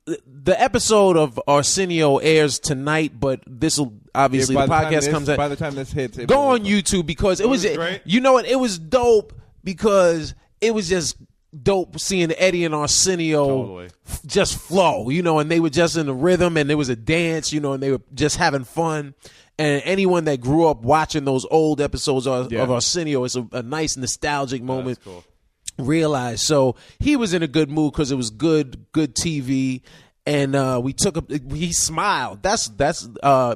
the episode of Arsenio airs tonight, but this will obviously the podcast comes out by the time this hits. go on YouTube because it was great. you know what, it was dope because it was just dope seeing Eddie and Arsenio Totally. just flow, and they were just in the rhythm and there was a dance, and they were just having fun. And anyone that grew up watching those old episodes of Arsenio, it's a nice nostalgic moment. That's cool. Realized. So he was in a good mood because it was good TV. And he smiled. That's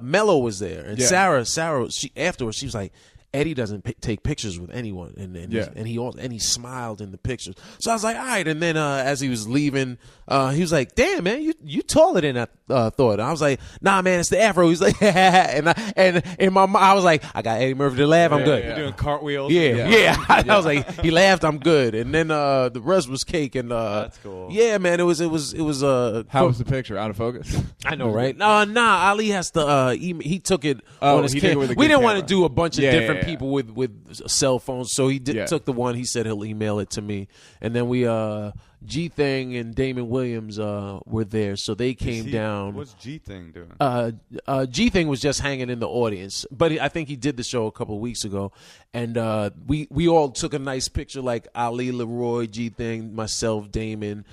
Mello was there. And Yeah. Sarah, afterwards, she was like, Eddie doesn't take pictures with anyone, and he smiled in the pictures. So I was like, all right. And then as he was leaving, he was like, "Damn man, you taller than I thought." And I was like, "Nah man, it's the afro." He's like, and in my mind, I was like, "I got Eddie Murphy to laugh. I'm good." You're doing cartwheels. Yeah. I was like, he laughed, I'm good. And then the rest was cake. And That's cool. Yeah, man, it was. How was the picture? Out of focus? I know, right? Nah. Ali has to. He took it Oh, on his he took it camera. with a We good didn't want to camera. do a bunch of Yeah, different yeah. people with cell phones, so he took the one. He said he'll email it to me, and then we G Thing and Damon Williams were there, so they came down. What's G Thing doing? G Thing was just hanging in the audience, but I think he did the show a couple of weeks ago, and we all took a nice picture, like Ali, Leroy, G Thing, myself, Damon.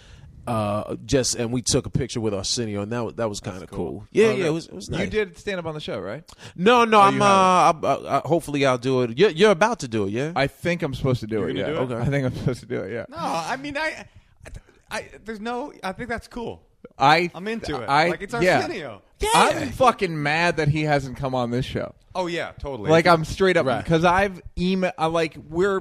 And we took a picture with Arsenio, and that was kind of cool. Yeah, it was nice. You did stand up on the show, right? No, you hopefully I'll do it. You're about to do it, yeah? I think I'm supposed to do it. gonna Yeah. do it? Okay. I think I'm supposed to do it. Yeah. No, I mean, I think that's cool. I'm into it. Like It's Arsenio. Yeah. I'm fucking mad that he hasn't come on this show. Oh yeah, totally. Like I'm straight up Right. because I've emailed. We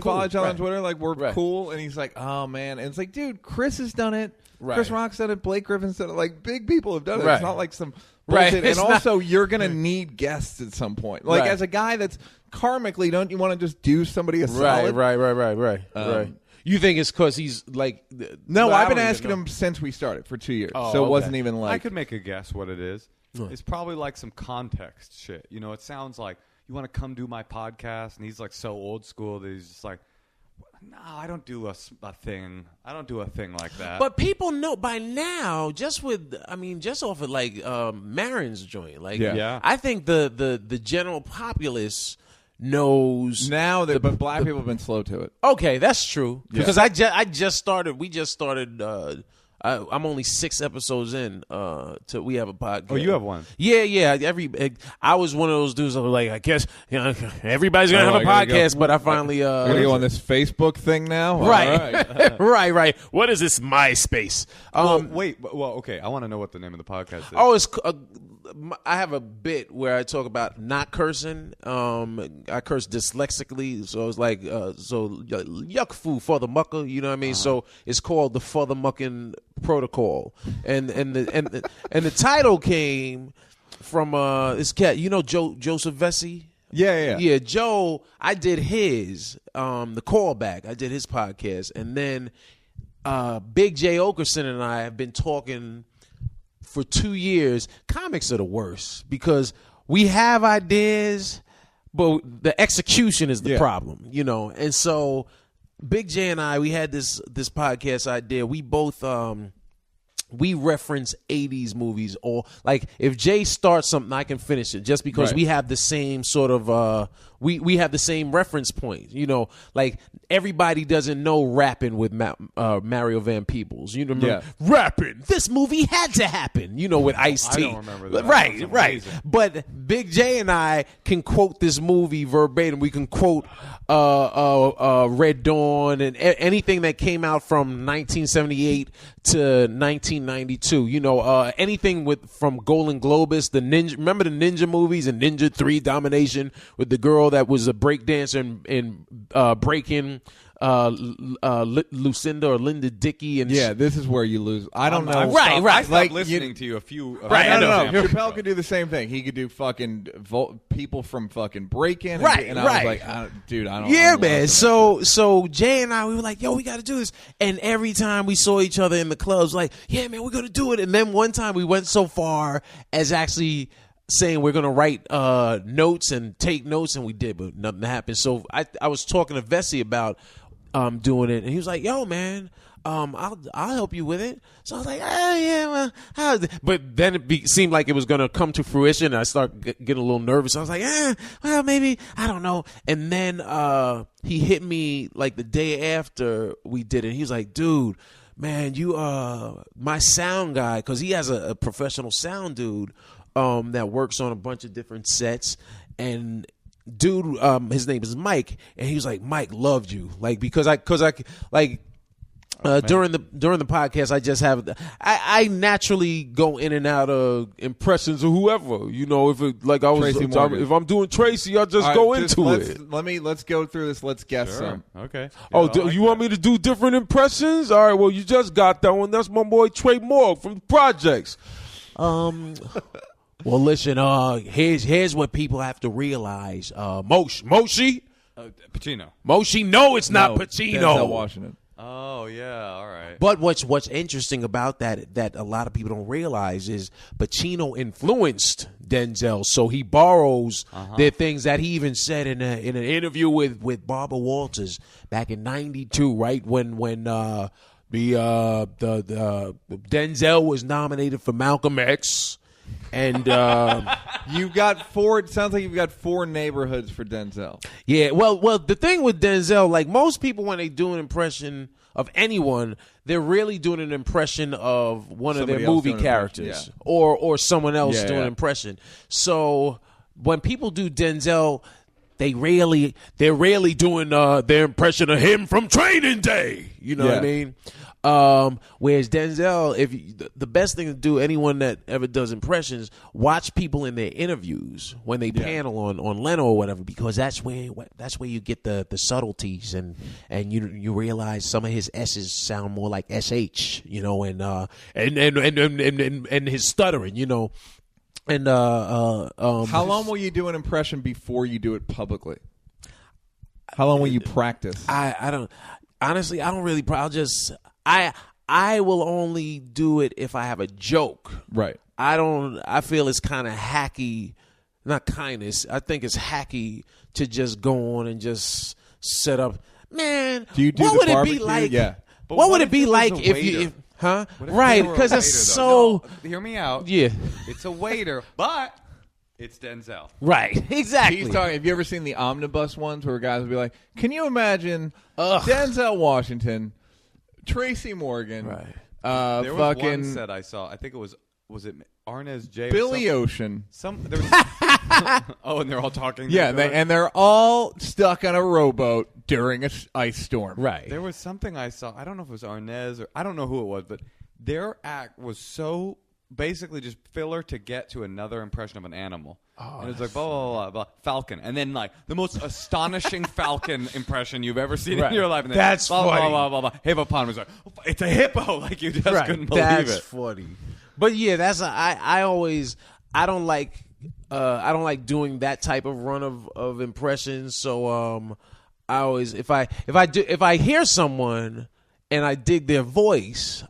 follow cool. each other on Right. Twitter. Like we're Right. cool, and he's like, "Oh man," and it's like, dude, Chris has done it. Right. Chris Rock's done it. Blake Griffin's done it. Like big people have done it. Right. It's not like some Right. bullshit. It's And not- also, you're gonna need guests at some point. Like Right. as a guy that's karmically, don't you want to just do somebody a solid? Right. You think it's because he's like? No, Well, I I've been don't even asking know. him since we started for 2 years. Oh, so it okay. wasn't even like I could make a guess what it is. It's probably like some context shit. It sounds like you want to come do my podcast, and he's like so old school that he's just like, no, I don't do a thing. I don't do a thing like that. But people know by now, just off of like Marin's joint. Like, Yeah. I think the general populace knows now that, but black people have been slow to it. Okay, that's true. Yeah. Because I just started. We just started. I'm only 6 episodes in. We have a podcast. Oh, you have one? Yeah. I was one of those dudes that were like, I guess everybody's gonna have a I gotta podcast, go. but I finally We're gonna go on this Facebook thing now, right, right. What is this MySpace? Okay. I want to know what the name of the podcast is. Oh, it's. I have a bit where I talk about not cursing. I curse dyslexically, so it's like yuck foo for the mucker. You know what I mean? So it's called the For the Mucking Protocol, and the title came from this cat. Joseph Vesey. Yeah. Joe. I did his the callback. I did his podcast, and then Big J Okerson and I have been talking for 2 years. Comics are the worst because we have ideas, but the execution is the problem, And so Big J and I, we had this podcast idea. We both we reference 80s movies, or like if Jay starts something, I can finish it just because we have the same sort of we have the same reference point. You know, like everybody doesn't know rapping with Mario Van Peebles. You know, rapping. This movie had to happen. You know, with Ice-T. I don't remember that. Right. But Big J and I can quote this movie verbatim. We can quote Red Dawn and anything that came out from 1978 to 1992. You know, anything from Golden Globus, the Ninja. Remember the Ninja movies and Ninja 3 Domination with the girl that was a breakdancer in Breaking. Lucinda or Linda Dickey, and this is where you lose. I don't know. I stopped listening to you a few. I don't know. Chappelle could do the same thing. He could do fucking people from fucking Break-In. And I was like, dude, I don't. Yeah, man. So Jay and I, we were like, yo, we got to do this. And every time we saw each other in the clubs, like, yeah, man, we're gonna do it. And then one time we went so far as actually saying we're gonna write notes and take notes, and we did, but nothing happened. So I was talking to Vesey about doing it, and he was like, yo, man, I'll help you with it. So I was like, but then it seemed like it was going to come to fruition, and I started getting a little nervous. I was like, well, maybe, I don't know. And then he hit me like the day after we did it. He was like, dude, man, you my sound guy, because he has a professional sound dude that works on a bunch of different sets, and dude, his name is Mike, and he was like, Mike loved you, like because I during the podcast, I just have I naturally go in and out of impressions of whoever, you know. If I'm doing Tracy, I just go into it. Let's go through this. Let's guess some. Okay. You want me to do different impressions? All right. Well, you just got that one. That's my boy Trey Moore from the Projects. Well, listen, here's what people have to realize. Moshe. Pacino. Moshe, no, it's not Pacino. Denzel Washington. Oh, yeah, all right. But what's interesting about that a lot of people don't realize is Pacino influenced Denzel, so he borrows the things that he even said in an interview with Barbara Walters back in '92, right when the Denzel was nominated for Malcolm X. And you've got four. It sounds like you've got four neighborhoods for Denzel. Yeah. Well, the thing with Denzel, like most people, when they do an impression of anyone, they're really doing an impression of one of their movie characters or someone else doing an impression. So when people do Denzel, they're rarely doing their impression of him from Training Day. You know what I mean? Whereas Denzel, the best thing to do, anyone that ever does impressions, watch people in their interviews when they panel on Leno or whatever, because that's where you get the subtleties and you realize some of his S's sound more like SH, you know, and his stuttering, you know. And how long will you do an impression before you do it publicly? How long will you practice? I don't honestly. I don't really. I will only do it if I have a joke. Right. I feel it's kind of hacky. Not kindness. I think it's hacky to just go on and just set up. Man, do you do what the would barbecue? It be like? Yeah. But what would it be like if you? Huh? Right, because it's so. No, hear me out. Yeah. It's a waiter, but it's Denzel. Right, exactly. He's talking. Have you ever seen the omnibus ones where guys will be like, "Can you imagine Denzel Washington, Tracy Morgan, there was one set I saw. I think it was it Arnez J. Billy Ocean? There was, and they're all talking. Yeah, they're all stuck on a rowboat during an ice storm. Right. There was something I saw. I don't know if it was Arnez or I don't know who it was, but their act was so basically just filler to get to another impression of an animal. And it was like blah, blah, blah, blah, falcon. And then like the most astonishing falcon impression you've ever seen in your life. And then that's blah, funny. Blah, blah, blah, blah. Hippopotamus was like, it's a hippo. Like you just couldn't believe that's it. That's funny. But yeah, I don't like doing that type of run of impressions. So I always if I hear someone and I dig their voice,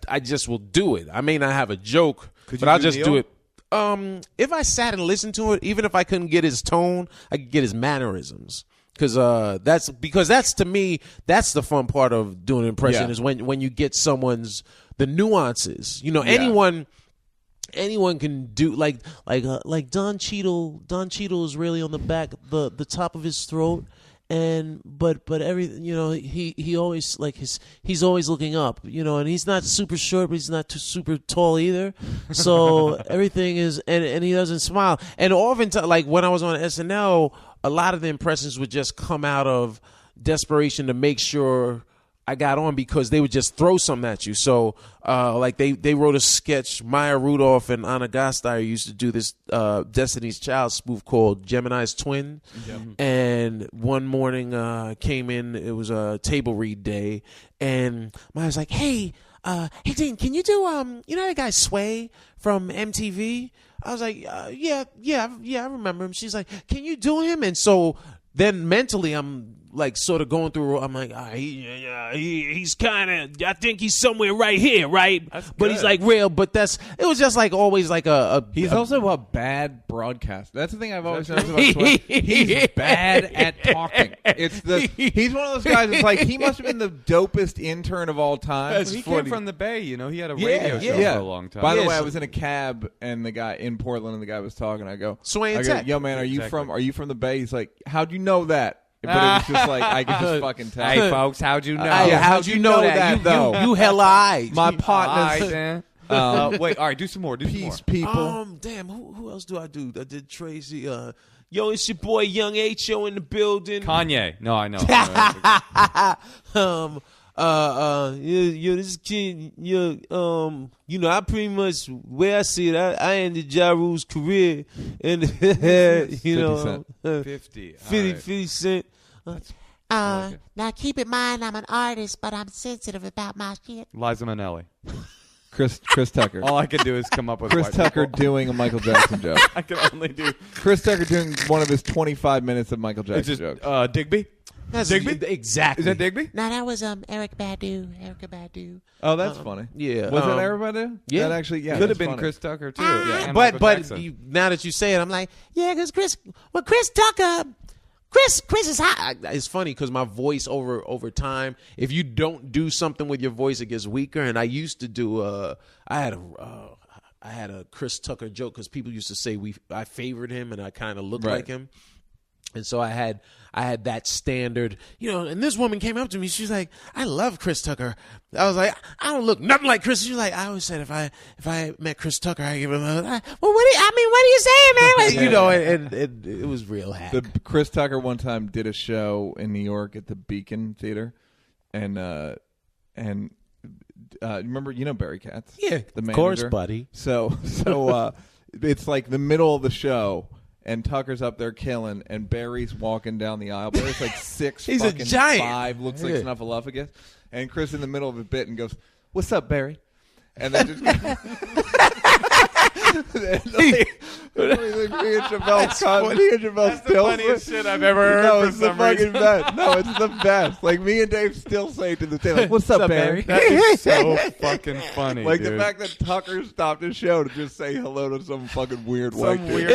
I just will do it. I may not have a joke, but I'll just do it. If I sat and listened to it, even if I couldn't get his tone, I could get his mannerisms. That's to me, that's the fun part of doing an impression is when you get the nuances. Anyone can do like Don Cheadle. Don Cheadle is really on the back, the top of his throat, but everything, he always he's always looking up, and he's not super short, but he's not too super tall either. So everything is, and he doesn't smile. And oftentimes, like when I was on SNL, a lot of the impressions would just come out of desperation to make sure I got on, because they would just throw something at you. So, they wrote a sketch. Maya Rudolph and Anna Gasteyer used to do this Destiny's Child spoof called Gemini's Twin. Yep. And one morning came in. It was a table read day, and Maya's like, "Hey, Dean, can you do that guy Sway from MTV?" I was like, "Yeah, I remember him." She's like, "Can you do him?" And so then mentally, I'm like sort of going through. I'm like, he's kind of. I think he's somewhere right here, right? But he's like real. But it was just like always like a. He's also a bad broadcaster. That's the thing I've always noticed about Sway. He's bad at talking. He's one of those guys that's like, he must have been the dopest intern of all time. He came from the Bay, he had a radio show for a long time. By the way, I was in a cab and the guy in Portland, and the guy was talking. I go, Sway and Tech. Yo, man, are you from the Bay? He's like, how'd you know that? But it was just like, I could just fucking tell. Hey, folks, how'd you know? How'd you know that though? You hella eyes. My partners. Wait, all right, do some more. Peace, people. Damn, who else do I do? I did Tracy. Yo, it's your boy Young H.O. in the building. Kanye. No, I know. This kid, I pretty much, where I see it, I ended Ja Rule's career, and 50 Cent. Now keep in mind, I'm an artist, but I'm sensitive about my shit. Liza Minnelli. Chris Tucker. All I can do is come up with Chris white Tucker people. doing a Michael Jackson joke. I can only do Chris Tucker doing one of his 25 minutes of Michael Jackson just, jokes. Digby. That's Digby? Exactly. Is that Digby? No, that was Erica Badu. Oh, that's funny. Yeah. Was it everybody? Yeah. That actually, Could have been funny. Chris Tucker too. But And Michael Jackson. now that you say it, I'm like, yeah, because Chris Tucker. Chris is hot. It's funny because my voice over time, if you don't do something with your voice, it gets weaker. And I used to do I had a Chris Tucker joke because people used to say I favored him and I kind of looked like him. And so I had that standard, and this woman came up to me. She's like, "I love Chris Tucker." I was like, "I don't look nothing like Chris." She's like, "I always said if I met Chris Tucker, I give him a." Well, what are you saying, man? And it was real hack. The Chris Tucker one time did a show in New York at the Beacon Theater, and remember Barry Katz? Yeah, the manager? Of course, buddy. So it's like the middle of the show. And Tucker's up there killing, and Barry's walking down the aisle. Barry's like 6'5", He's a giant. 5, looks like Snuffleupagus. And Chris in the middle of a bit and goes, "What's up, Barry?" And then just me and Chappelle That's the still funniest shit I've ever heard. No, for it's the some fucking reason. best. No, it's the best. Like me and Dave still say to this day, like, "What's up, Barry?" That is so fucking funny. Like dude. the fact that Tucker stopped his show to just say hello to some fucking weird white dude.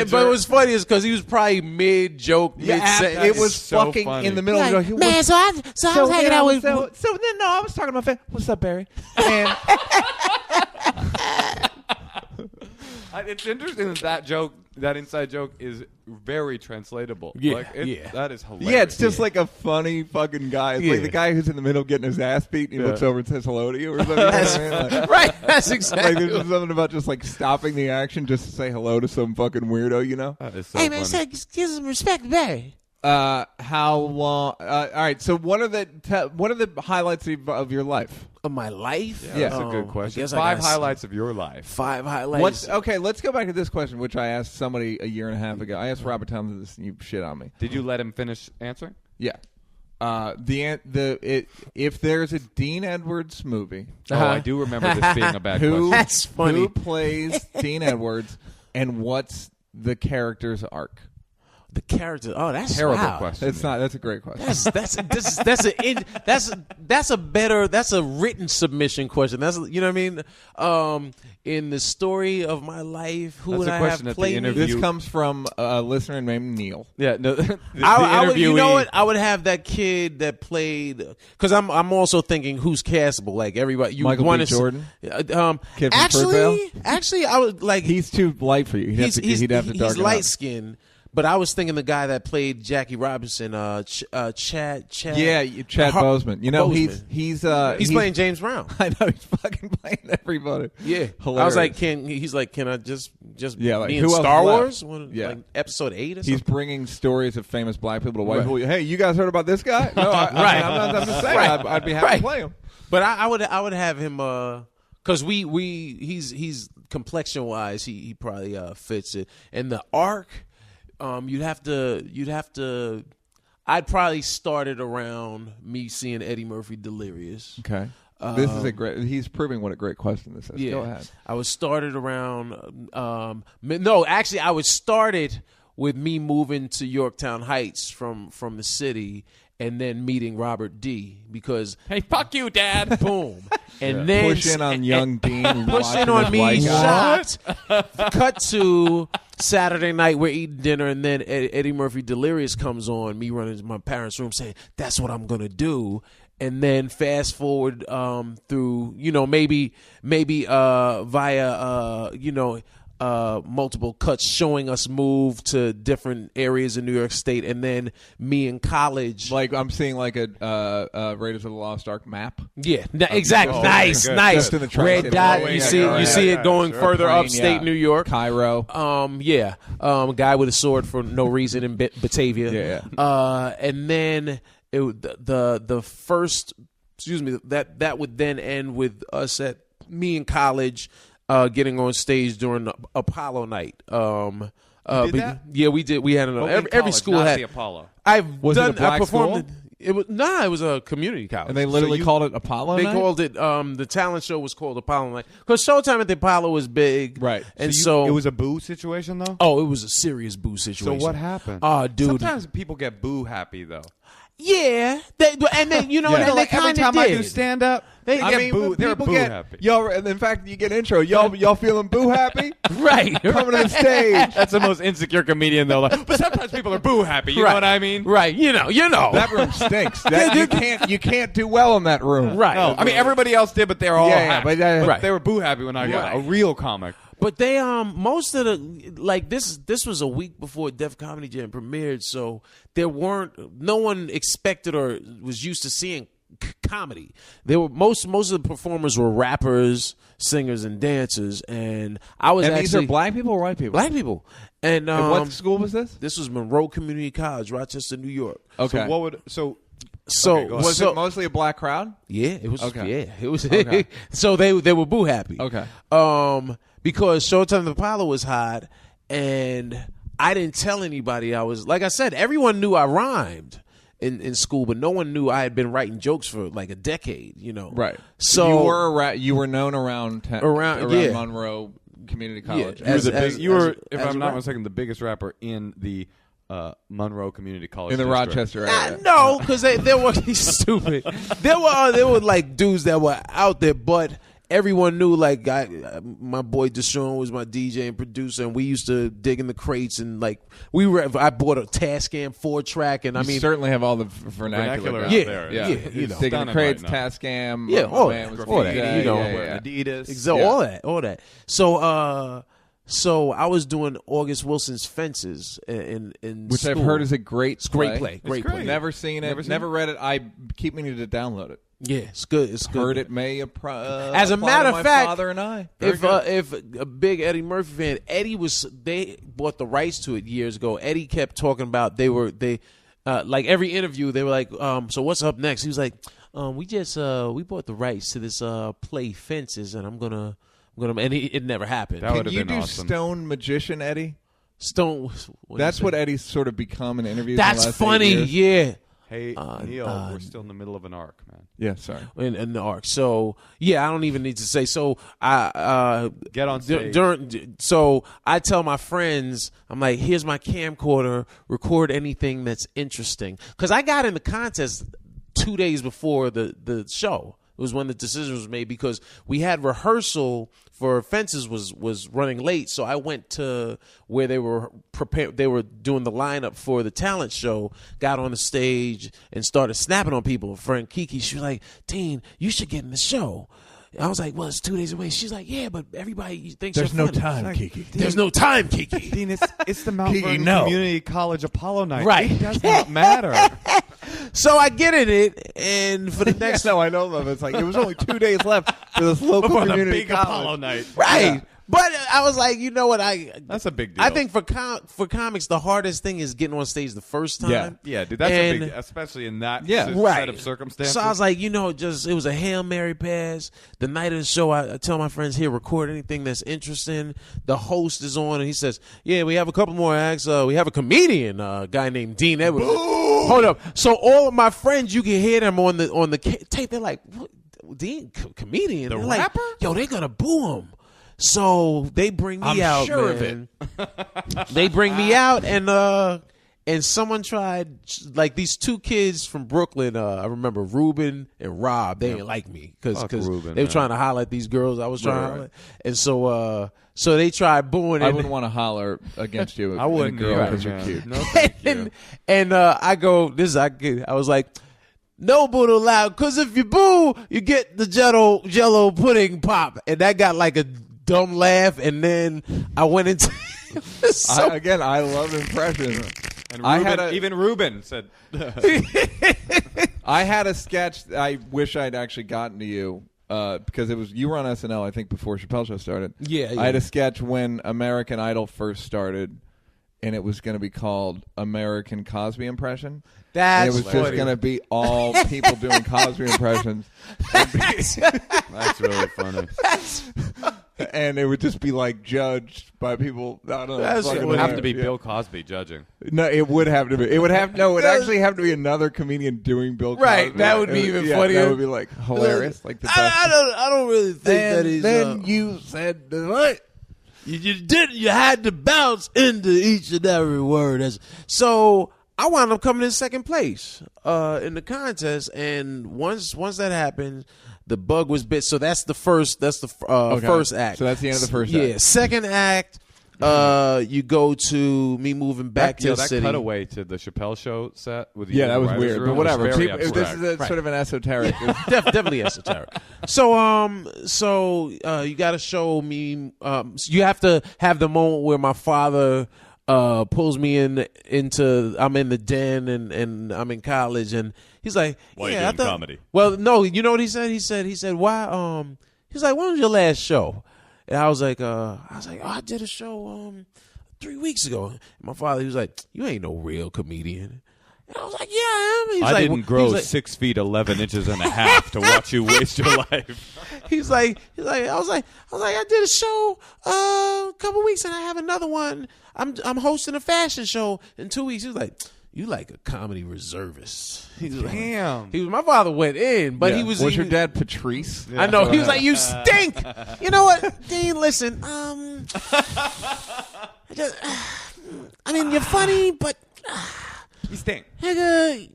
But it was funny is because he was probably mid joke, mid sentence. It was so fucking funny. in the middle. Like, of the man, so I was hanging out with. I was talking to my friend. "What's up, Barry?" And It's interesting that inside joke is very translatable. Yeah, That is hilarious. yeah, it's just like a funny fucking guy. It's like Yeah. the guy who's in the middle getting his ass beat, and he looks over and says hello to you or something. You know what I mean? Like, Right, that's exactly. like there's something about just like stopping the action just to say hello to some fucking weirdo, That is so Hey man, funny. so give some respect, Barry. How long? All right. So what are the highlights of your life? Of my life? Yeah. That's a good I question. guess I 5 gotta highlights of your life. 5 highlights. Let's go back to this question, which I asked somebody a year and a half ago. I asked Robert Townsend this, and you shit on me. Did you let him finish answering? Yeah. If there's a Dean Edwards movie, Oh, I do remember this being a bad question. That's funny. Who plays Dean Edwards, and what's the character's arc? The character. Oh, that's Terrible wow. question. It's not. That's a great question. That's a written submission question. That's, you know what I mean. In the story of my life, who That's would a I question have at the played? interview. This comes from a listener named Neal. Yeah, no. I would, you know what? I would have that kid that played, because I'm also thinking who's castable. Like everybody, you Michael want B. to Jordan? Kid from actually, Fruitvale? I would like. He's too light for you. He'd have to He's darken light up. skinned, but I was thinking the guy that played Jackie Robinson, Chad. Yeah, Chad Boseman. You know, Boseman. he's playing James Brown. I know, he's fucking playing everybody. Yeah, Hilarious. I was like, can I just Yeah, like, be who in else Star is left? Wars? When, Yeah. like episode 8 or He's something. bringing stories of famous black people to white Right. people. Hey, you guys heard about this guy? No, Right. I'm just saying. Right. I'd be happy Right. to play him. But I would have him because he's complexion wise he probably fits it. And the arc, you'd have to. I'd probably start it around me seeing Eddie Murphy delirious. Okay. This is a great. He's proving what a great question this is. Yeah, Go ahead. I was started around. No, actually, I was started with me moving to Yorktown Heights from the city, and then meeting Robert D. Because Hey, fuck you, Dad. boom, and then Push in on young Dean. push watching in on his me, white guy. shot. Cut to Saturday night, we're eating dinner, and then Eddie Murphy Delirious comes on. Me running to my parents' room saying, "That's what I'm gonna do." And then fast forward through, maybe via multiple cuts showing us move to different areas in New York State, and then me in college. Like I'm seeing like a Raiders of the Lost Ark map. Yeah, exactly. Oh, Nice. Just in the Red tri-state dot. area. You see it going further Plain, upstate yeah. New York. Cairo. A guy with a sword for no reason in Batavia. Yeah. And then the first, that would then end with us at me in college, getting on stage during the Apollo night. Did that? Yeah, we did. We had every school had the Apollo. I Was it a black performed. school? It was a community college. And they literally called it Apollo They Night? called it the talent show was called Apollo Night because Showtime at the Apollo was big, Right. And it was a boo situation, though. it was a serious boo situation. So what happened? Dude. Sometimes people get boo happy though. Yeah, and then Yeah. and they Like every kind of time I did. do stand up, They I get mean, boo. They're people boo get, happy. Y'all, and in fact, you get intro. Y'all feeling boo happy? Right. Coming to the stage. That's the most insecure comedian though. Like, but sometimes people are boo happy. You know what I mean? Right. You know. That room stinks. You can't do well in that room. Right. No, I mean everybody else did, but they're all Yeah, happy. but, Right. They were boo happy when I got a real comic. But they most of the this was a week before Def Comedy Jam premiered, so no one expected or was used to seeing comedy. They were most of the performers were rappers, singers, and dancers, and I was And actually these are black people or white people? black people. And And what school was this? this was Monroe Community College, Rochester, New York. Okay. So what would so? So Okay, go ahead. was it mostly a black crowd? yeah, it was. Okay. Yeah, it was. Okay. So they were boo happy. Okay. Because Showtime the Apollo was hot, and I didn't tell anybody. I was, like I said, everyone knew I rhymed in school, but no one knew I had been writing jokes for like a decade. Right. So you were known around yeah. Monroe Community College. You were, if as I'm a not rapper. mistaken, the biggest rapper in the Monroe Community College in the district. Rochester area. no, because there were stupid. There were like dudes that were out there, but everyone knew like my boy Deshaun was my DJ and producer, and we used to dig in the crates and like I bought a Tascam 4-track, and I You mean certainly have all the vernacular. out Yeah, there. yeah, you know. Digging the Stunning crates, right now. Tascam. Yeah, all man, that, was all that, DJ, you know, yeah. Adidas. all that. So I was doing August Wilson's Fences in Which school. I've heard is a great great play. It's great. Never seen it. Never read it. I keep meaning to download it. Yeah, it's good. It's good. Heard it may As a apply matter to of my fact, father and I. If a big Eddie Murphy fan, they bought the rights to it years ago. Eddie kept talking about they like every interview they were like, so what's up next? He was like, we bought the rights to this play Fences, and I'm gonna and it never happened. That would Can have you been do awesome. Stone Magician, Eddie? Stone. That's what Eddie's sort of become in interviews. That's in the last 8 funny. years. Yeah. Hey, Neal, we're still in the middle of an arc, man. Yeah, sorry. In the arc. So yeah, I don't even need to say. So I Get on stage. So I tell my friends, I'm like, here's my camcorder. Record anything that's interesting. Because I got in the contest 2 days before the show. It was when the decision was made because we had rehearsal for Fences was running late, so I went to where they were prepared. They were doing the lineup for the talent show. Got on the stage and started snapping on people. Friend Kiki, she was like, "Dean, you should get in the show." I was like, "Well, it's 2 days away." She's like, "Yeah, but everybody thinks There's you're no funny." time, Kiki. There's no time, Kiki. Dean, it's the Mount Kiki, Vernon no. Community College Apollo night. Right. It does not matter. So I get in it, and for the next No, I know them. It's like it was only 2 days left for this local Before the community big college. Apollo night. right. Yeah. But I was like, you know what? That's a big deal. I think for comics, the hardest thing is getting on stage the first time. Yeah. Yeah, dude, that's And- a big, especially in that Yeah. set of circumstances. So I was like, it was a Hail Mary pass. The night of the show, I tell my friends here, record anything that's interesting. The host is on, and he says, "Yeah, we have a couple more acts. We have a comedian, a guy named Dean Edwards." Hold up. So all of my friends, you can hear them on the tape. They're like, what? "Dean, comedian? The They're like, rapper? Yo, they're gonna boo him." So they bring me out. sure of man. They bring me out, and someone tried, like these two kids from Brooklyn. I remember Ruben and Rob. They didn't like me because Ruben, they were man. trying to holler at these girls. I was trying to holler at. And so they tried booing. I and- wouldn't want to holler against you. I wouldn't girl either, because you're man. cute. No, thank you. and I go, I was like, "No boo allowed, because if you boo, you get the Jello pudding pop," and that got like a dumb laugh. And then I went into. I love impressions. And I Ruben, had even Ruben said, I had a sketch I wish I'd actually gotten to you because you were on SNL, I think, before Chappelle Show started. Yeah. I had a sketch when American Idol first started, and it was going to be called American Cosby Impression. That's And it was funny. just going to be all people doing Cosby impressions. "That's really funny." And it would just be like judged by people. I don't know. That's fucking It would have hilarious. to be Yeah. Bill Cosby judging. No, it would have to be. It would have no. It would actually have to be another comedian doing Bill Cosby. Right, that would be even funnier. That would be like hilarious, like the best. I don't really think that he's. then you said what? You had to bounce into each and every word. So I wound up coming in second place in the contest, and once that happened, the bug was bit. So that's the first. That's the first act. So that's the end of the first Yeah. act. Second act, you go to me moving back to the that city. cutaway to the Chappelle Show set with Yeah, that was writer's weird, room but whatever. was very People- this abstract. is a, sort of an esoteric. Definitely esoteric. So you got to show me. You have to have the moment where my father pulls me into. I'm in the den and I'm in college, and he's like, Why are you "Yeah, I doing thought." comedy? Well, no, you know what he said? He said, "Why?" He's like, "When was your last show?" And I was like, "Oh, I did a show 3 weeks ago." And my father, he was like, "You ain't no real comedian." And I was like, "Yeah, I am." He's I like, didn't he grow was like, 6 feet 11 inches and a half to watch you waste your life. He's like, I was like, I did a show a couple weeks, and I have another one. I'm hosting a fashion show in 2 weeks. He was like, "You like a comedy reservist?" He was like, Damn. my father went in, but Yeah. he was. Was your dad Patrice? I know. He was like, "You stink." You know what, Dean? Listen, I mean, you're funny, but You stink. nigga,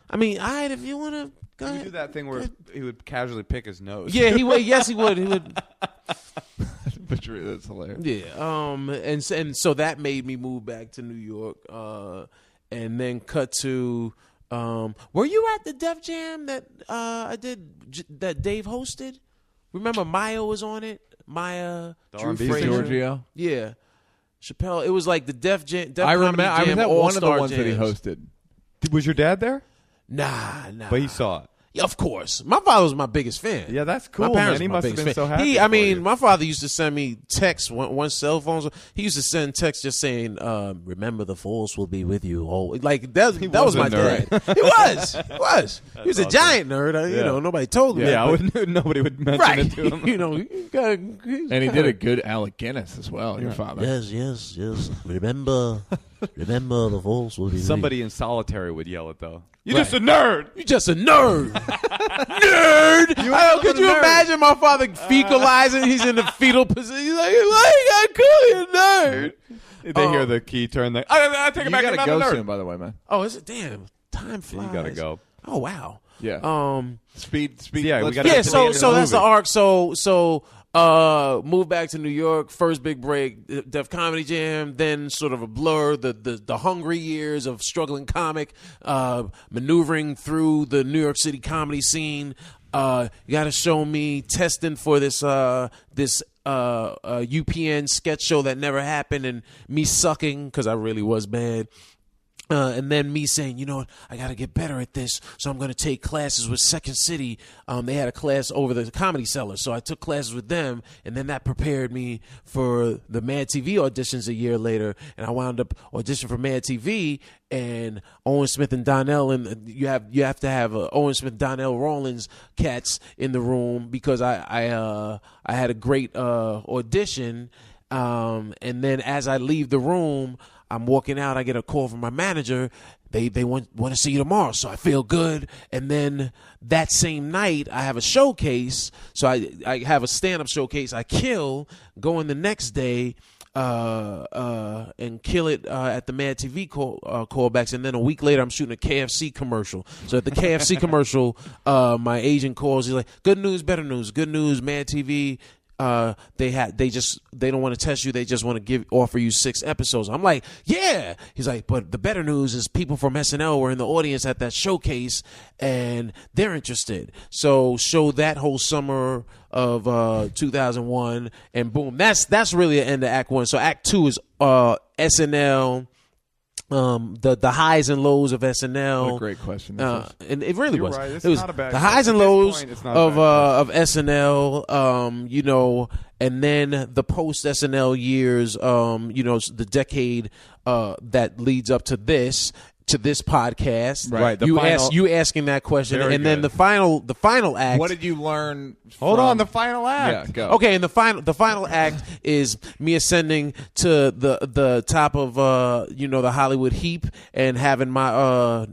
I mean, all right, if you want to go You ahead. do that thing where he would casually pick his nose. Yeah, he would. Yes, he would. He would. Patrice, that's hilarious. Yeah. And so that made me move back to New York. And then cut to. Were you at the Def Jam that I did that Dave hosted? Remember Maya was on it. Maya, Drew R&B Frazier, Giorgio. yeah, Chappelle. It was like the Def Jam. Def I remember. Comedy I was Jam at one of the All-Star ones that he Jams. hosted. Was your dad there? Nah. But he saw it. Yeah, of course. My father was my biggest fan. Yeah, that's cool, My parents man. He were my must have biggest been fan. so happy I for mean, you. my father used to send me texts once cell phones. He used to send texts just saying, "Remember, the force will be with you." Always. Like that was was my a nerd. dad. He was. He was a giant nerd. You Yeah. know, nobody told him. Yeah, that, nobody would mention right. it to him. You know, he got. And he did a good Alec Guinness as well, your father. Yes. Remember, Remember the force will be Somebody in solitary would yell it though. You're just a nerd. You're just a nerd. Nerd. Could you imagine my father fecalizing? He's in the fetal position. He's like, why you gotta call you a nerd? They hear the key turn. I take it You back. gotta I'm go not a nerd. soon, by the way, man. Oh, is it? Damn. Time flies. You gotta go. Oh, wow. Yeah. Speed. Yeah, we let's gotta get Yeah, to so end of so that's the movie. arc. Moved back to New York, first big break, Def Comedy Jam, then sort of a blur, the hungry years of struggling comic, maneuvering through the New York City comedy scene. You got to show me testing for this UPN sketch show that never happened, and me sucking because I really was bad. And then me saying, you know what, I got to get better at this, so I'm going to take classes with Second City. They had a class over the Comedy Cellar, so I took classes with them, and then that prepared me for the Mad TV auditions a year later, and I wound up auditioning for Mad TV, and Owen Smith and Donnell, and you have to have Owen Smith, Donnell Rawlins cats in the room because I had a great audition, and then as I leave the room, I'm walking out, I get a call from my manager. They want to see you tomorrow, so I feel good. And then that same night, I have a showcase. So I have a stand-up showcase. I kill, go in the next day, and kill it at the Mad TV callbacks. And then a week later, I'm shooting a KFC commercial. So at the KFC commercial, my agent calls. He's like, "Good news, better news. Good news, Mad TV." They don't want to test you. They just want to offer you 6 episodes. I'm like, yeah. He's like, but the better news is people from SNL were in the audience at that showcase and they're interested. So show that whole summer of 2001 and boom. That's really the end of Act 1. So Act 2 is SNL. The highs and lows of SNL. What a great question. And it really was. Right. It was not a bad the highs and at this lows point, it's not a bad of SNL. You know, and then the post SNL years. You know, the decade that leads up to this podcast. Right. You asking that question, Very and then good. the final act. What did you learn? Hold from- on, the final act. Yeah, go. Okay, and the final act is me ascending to the top of the Hollywood heap and having my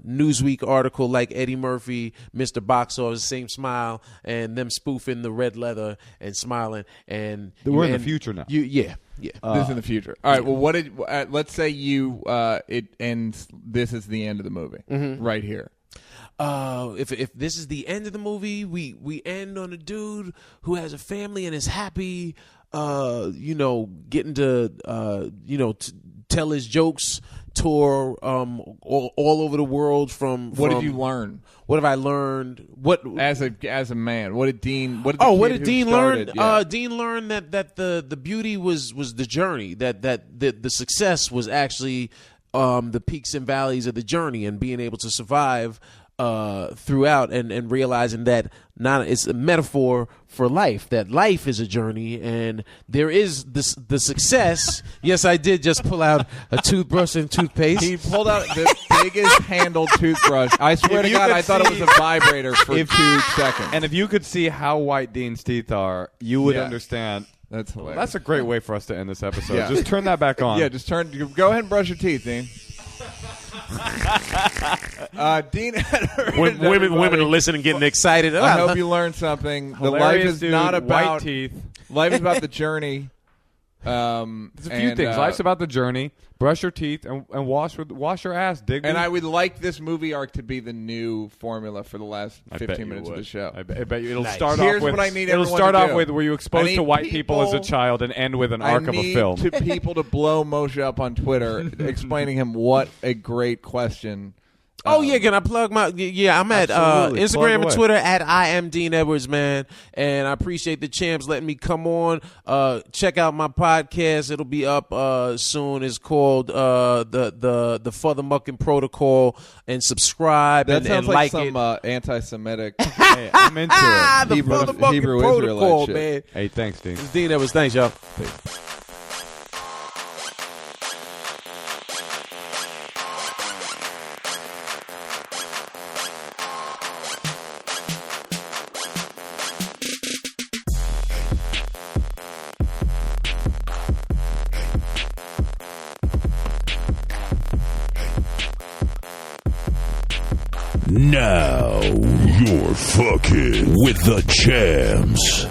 Newsweek article like Eddie Murphy, Mr. Box Office, same smile, and them spoofing the red leather and smiling. And We're in the future now. Yeah. This is in the future. All right. Well, what did? Let's say it ends. This is the end of the movie. Right here. If this is the end of the movie, we end on a dude who has a family and is happy. Getting to tell his jokes, tour all over the world. What did you learn? What have I learned? What As a man, what did Dean? What did did Dean learn? Yeah. Dean learned that the beauty was the journey. That the success was actually the peaks and valleys of the journey, and being able to survive throughout, and realizing that it's a metaphor for life. That life is a journey, and there is the success. Yes, I did just pull out a toothbrush and toothpaste. He pulled out the biggest handled toothbrush. I swear to you God, could I thought it was a vibrator for 2 seconds. And if you could see how white Dean's teeth are, you would Yeah. understand. That's hilarious. That's a great way for us to end this episode. Yeah. Just turn that back on. Yeah, just turn. Go ahead and brush your teeth, Dean. Dean had Women are listening, getting excited. I hope you learned something. The life Hilarious is dude, not about white teeth. Life is about the journey. There's a few things. Life's about the journey. Brush your teeth and wash your ass. Dig me. And I would like this movie arc to be the new formula for the last I bet 15 you minutes of would. the show. I bet you. It'll Nice. start Here's off with. what I need It'll everyone start to off do. with were you I exposed need to white people as a people- child and end with an arc of a film. I need people to blow Moshe up on Twitter, explaining him what a great question. Oh yeah, can I plug my? Yeah, I'm at Absolutely. Plug Instagram and away. Twitter at I am Dean Edwards, man. And I appreciate the champs letting me come on. Check out my podcast; it'll be up soon. It's called the Further Mucking Protocol, and subscribe That and sounds like like some it. anti-Semitic. Hey, I'm into it. The Hebrew- Further Mucking Hebrew Protocol, Israelite shit. man. Hey, thanks, Dean. It's Dean Edwards. Thanks, y'all. Now you're fucking with the champs.